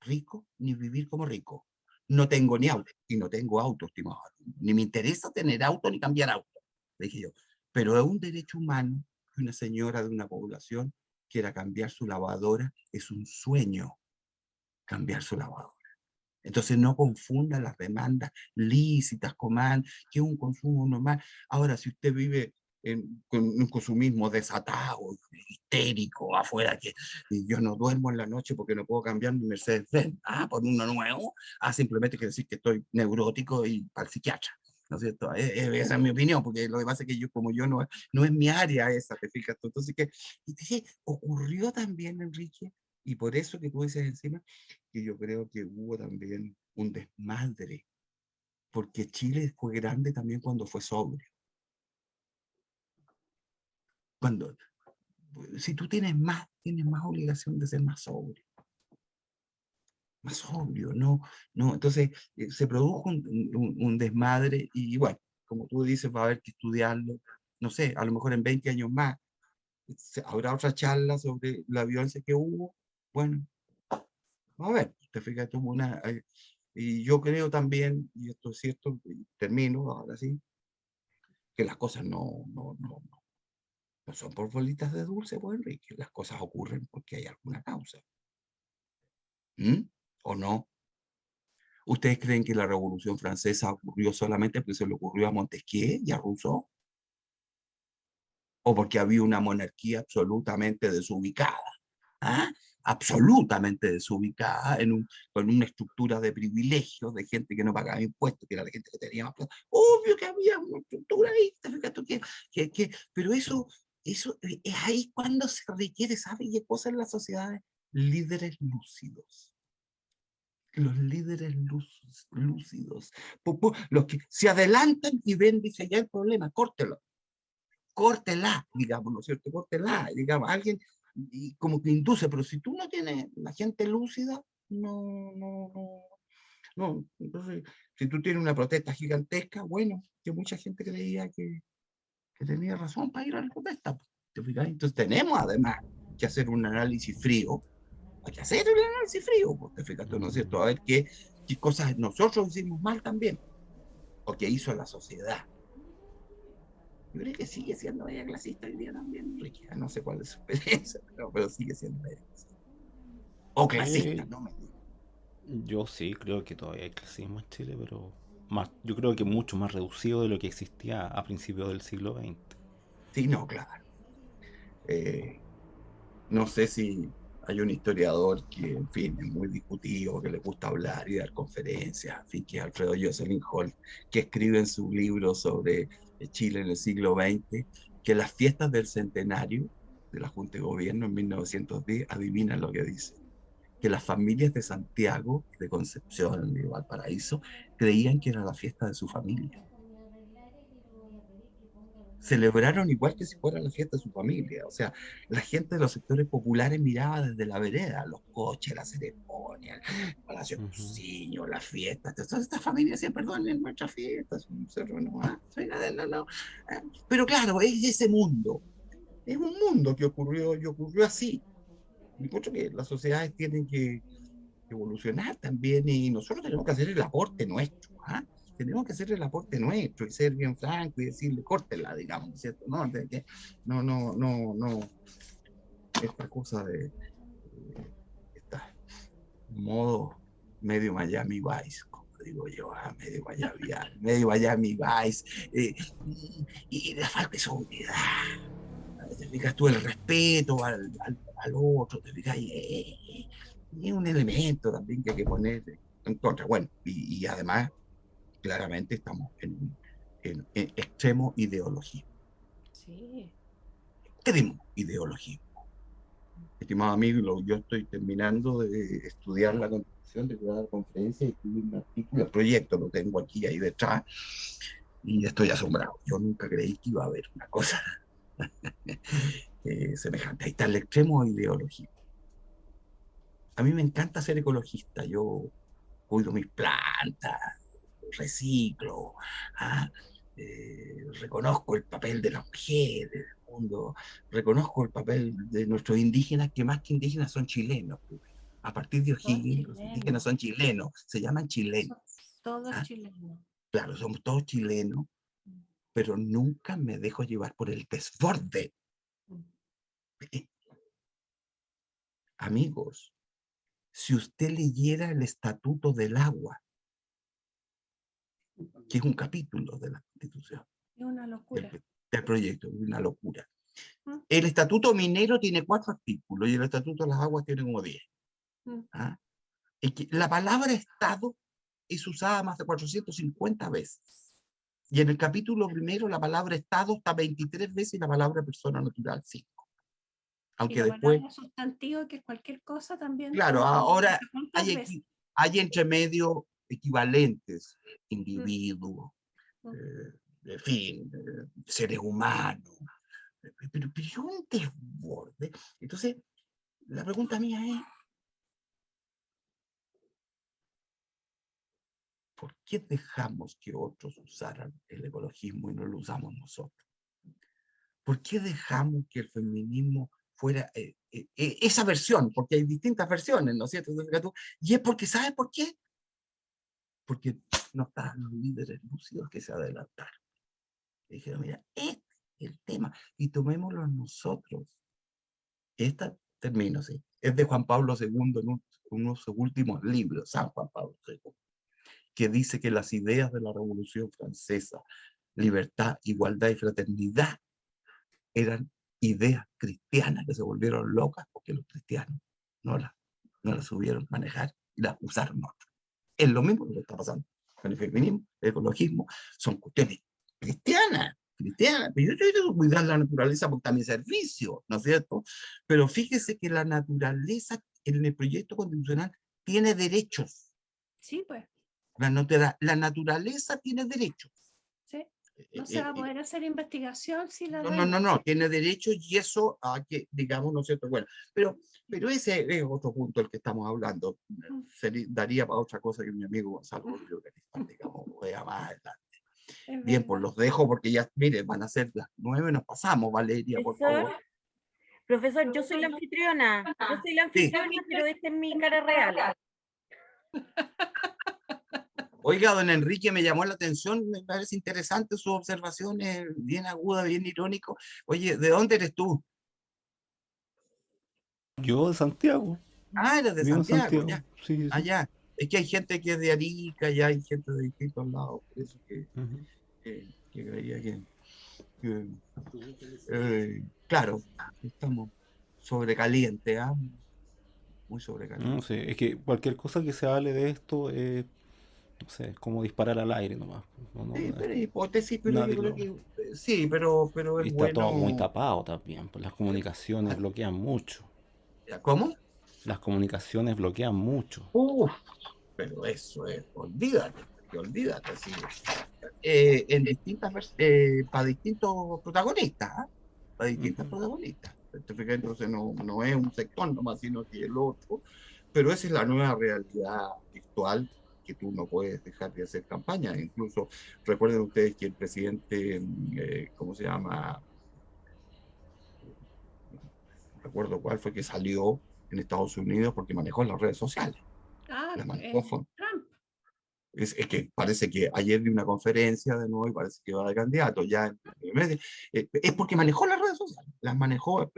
rico ni vivir como rico. No tengo ni auto, y no tengo auto, estimado. Ni me interesa tener auto ni cambiar auto, le dije yo. Pero es un derecho humano que una señora de una población quiera cambiar su lavadora, es un sueño cambiar su lavadora. Entonces no confunda las demandas lícitas, coman, que es un consumo normal. Ahora, si usted vive con un consumismo desatado, histérico, afuera, que y yo no duermo en la noche porque no puedo cambiar mi Mercedes-Benz, por uno nuevo, simplemente quiere decir que estoy neurótico y para el psiquiatra. ¿No es cierto? Esa es mi opinión, porque lo que pasa es que yo, como yo no es mi área esa, te fijas tú. Entonces, que y te ocurrió también, Enrique, y por eso que tú dices encima, que yo creo que hubo también un desmadre, porque Chile fue grande también cuando fue sobrio. Cuando, si tú tienes más obligación de ser más sobrio, ¿no? No, entonces se produjo un desmadre y bueno, como tú dices, va a haber que estudiarlo, no sé, a lo mejor en 20 años más, habrá otra charla sobre la violencia que hubo, bueno, a ver, te fijas, tuvo y yo creo también, y esto es cierto, y termino ahora sí, que las cosas no son por bolitas de dulce, pues Enrique, las cosas ocurren porque hay alguna causa. ¿Mm? ¿O no? ¿Ustedes creen que la Revolución Francesa ocurrió solamente porque se le ocurrió a Montesquieu y a Rousseau? ¿O porque había una monarquía absolutamente desubicada? ¿Ah? Absolutamente desubicada con una estructura de privilegios, de gente que no pagaba impuestos, que era la gente que tenía más plata. Obvio que había una estructura ahí, pero eso es ahí cuando se requiere, ¿sabe qué cosa en las sociedades? Líderes lúcidos. Los líderes lúcidos. Los que se adelantan y ven, dice, ya el problema, córtela, digamos, ¿no es cierto? Córtela, digamos, alguien y como que induce, pero si tú no tienes la gente lúcida, no. Entonces, si tú tienes una protesta gigantesca, bueno, que mucha gente creía que tenía razón para ir a la protesta. ¿Te fijas? Entonces tenemos además que hacer un análisis frío, hay que hacer un análisis frío, pues, te fijas tú, ¿no es cierto? A ver qué cosas nosotros hicimos mal también, o qué hizo la sociedad. Yo creo que sigue siendo media clasista hoy día también, Enrique. No sé cuál es su experiencia, pero sigue siendo media clasista. O clasista, Eh, no me digo. yo sí creo que todavía hay clasismo en Chile, pero más, yo creo que mucho más reducido de lo que existía a principios del siglo XX. Sí, no, claro. Eh, no sé si hay un historiador que, en fin, es muy discutido, que le gusta hablar y dar conferencias, en fin, que es Alfredo Jocelyn Hall, que escribe en su libro sobre Chile en el siglo XX, que las fiestas del centenario de la Junta de Gobierno en 1910, adivinan lo que dice, que las familias de Santiago, de Concepción, de Valparaíso, creían que era la fiesta de su familia. Celebraron igual que si fuera la fiesta de su familia. O sea, la gente de los sectores populares miraba desde la vereda, los coches, la ceremonia, el Palacio de Ujú. Tucinio, las fiestas. Todas estas familias decían, perdón, en nuestras fiestas, no. Pero claro, es ese mundo. Es un mundo que ocurrió y ocurrió así. Y encuentro que las sociedades tienen que evolucionar también y nosotros tenemos que hacer el aporte nuestro, ¿ah? Tenemos que hacer el aporte nuestro y ser bien franco y decirle, córtela, digamos, ¿cierto? No, no, esta cosa de estos modos medio Miami Vice, como digo yo, medio Miami Vice, y la falta de seguridad, te fijas tú, el respeto al otro, te fijas, y es un elemento también que hay que poner en contra. Bueno, y además, claramente estamos en extremo ideología. Sí. tenemos ideología. Estimado amigo, yo estoy terminando de estudiar la Constitución, de dar conferencias y escribir un artículo, el proyecto lo tengo aquí ahí detrás, y estoy asombrado. Yo nunca creí que iba a haber una cosa semejante. Ahí está el extremo de ideología. A mí me encanta ser ecologista. Yo cuido mis plantas, reciclo, ¿ah? Reconozco el papel de las mujeres del mundo, reconozco el papel de nuestros indígenas, que más que indígenas son chilenos. A partir de Son O'Higgins, los indígenas chilenos, son chilenos, se llaman chilenos. son todos ¿Ah? chilenos. Claro, somos todos chilenos, pero nunca me dejo llevar por el desborde. Eh, Amigos, si usted leyera el Estatuto del Agua, que es un capítulo de la Constitución, Es una locura. del proyecto, es una locura. Mm. El Estatuto Minero tiene 4 artículos y el Estatuto de las Aguas tiene como 10. ¿Ah? Es que la palabra Estado es usada más de 450 veces. Y en el capítulo primero la palabra Estado está 23 veces y la palabra persona natural 5. Y Aunque la después, palabra sustantivo, que es cualquier cosa, también claro, está ahora ¿cuántas hay, veces? hay entre medio equivalentes, individuo, en fin, seres humanos, pero es un desborde. Entonces, la pregunta mía es, ¿por qué dejamos que otros usaran el ecologismo y no lo usamos nosotros? ¿Por qué dejamos que el feminismo fuera esa versión? Porque hay distintas versiones, ¿no es cierto? Y es porque, ¿sabes por qué? Porque no estaban los líderes lúcidos que se adelantaron. Y dijeron, mira, este es el tema, y tomémoslo nosotros. Esta, termino, sí, es de Juan Pablo II en uno de sus últimos libros, San Juan Pablo II, que dice que las ideas de la Revolución Francesa, libertad, igualdad y fraternidad, eran ideas cristianas que se volvieron locas porque los cristianos no las, no las supieron manejar y las usaron otros. Es lo mismo que está pasando con el feminismo, el ecologismo, son cuestiones cristianas, cristianas. Pero yo tengo que cuidar la naturaleza porque está a mi servicio, ¿no es cierto? Pero fíjese que la naturaleza en el proyecto constitucional tiene derechos. Sí, pues. La naturaleza tiene derechos. Sí. No se va a poder hacer investigación si la No, tiene derechos y eso a que, digamos, ¿no es cierto? Bueno, pero ese es otro punto del que estamos hablando. Daría para otra cosa que mi amigo Gonzalo Rodrigo, digamos, vea más adelante. Bien, pues los dejo porque ya, mire, van a ser las 9, nos pasamos, Valeria, por favor. Profesor, yo soy la anfitriona. Yo soy la anfitriona, sí, pero esta es mi cara real. Oiga, don Enrique, me llamó la atención, me parece interesante sus observaciones, bien agudas, bien irónico. Oye, ¿de dónde eres tú? Yo de Santiago, Ah, eres de vivo en Santiago, Santiago, ya. sí, sí. Allá. Es que hay gente que es de Arica, ya hay gente de distintos lados, por eso que creía claro, estamos sobrecaliente, ¿ah? Muy sobrecaliente. No sé, es que cualquier cosa que se hable de esto es, no sé, es como disparar al aire nomás. Sí, pero hipótesis, pero yo Nadie creo lo... que sí, pero Y es está todo muy bueno. tapado también, pues las comunicaciones bloquean mucho. ¿Cómo? Las comunicaciones bloquean mucho. Uf, pero eso es, olvídate, sí. En para distintos protagonistas, ¿ah? Para distintos protagonistas. Entonces no es un sector nomás, sino que el otro. Pero esa es la nueva realidad virtual que tú no puedes dejar de hacer campaña. Incluso recuerden ustedes que el presidente, ¿cómo se llama? No recuerdo cuál fue que salió en Estados Unidos porque manejó las redes sociales. Las manejó Trump. Es que parece que ayer vi una conferencia de nuevo y parece que va de candidato. Ya es porque manejó las redes sociales, las manejó.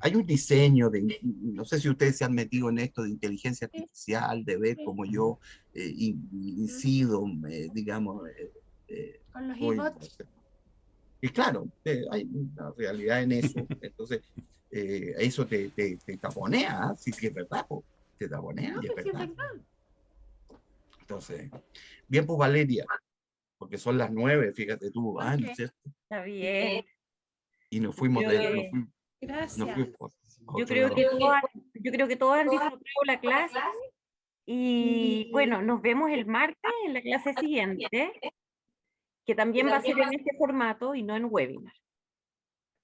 Hay un diseño no sé si ustedes se han metido en esto de inteligencia artificial, de ver cómo yo incido, digamos. Con los Hoy, e-bots. y claro, hay una realidad en eso. Entonces, eso te taponea, si es verdad, te taponea No, y es pues sí es verdad. verdad. Entonces, bien, pues Valeria, porque son las 9, fíjate tú, ¿no es cierto? Está bien. Y nos fuimos de, Gracias. No fui por Yo otro creo lado. que todos han disfrutado la clase y bueno, nos vemos el martes en la clase siguiente, que también va a ser en este formato y no en webinar.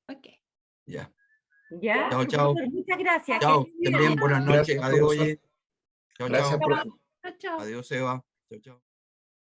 Ok. Ya. ¿Ya? Chao, chao. Profesor, muchas gracias. que Chao. esté bien. También buenas noches. Gracias, Adiós, profesor. oye. Chao, Gracias, chao. profe. Chao, chao. Adiós, Eva. Chao, chao.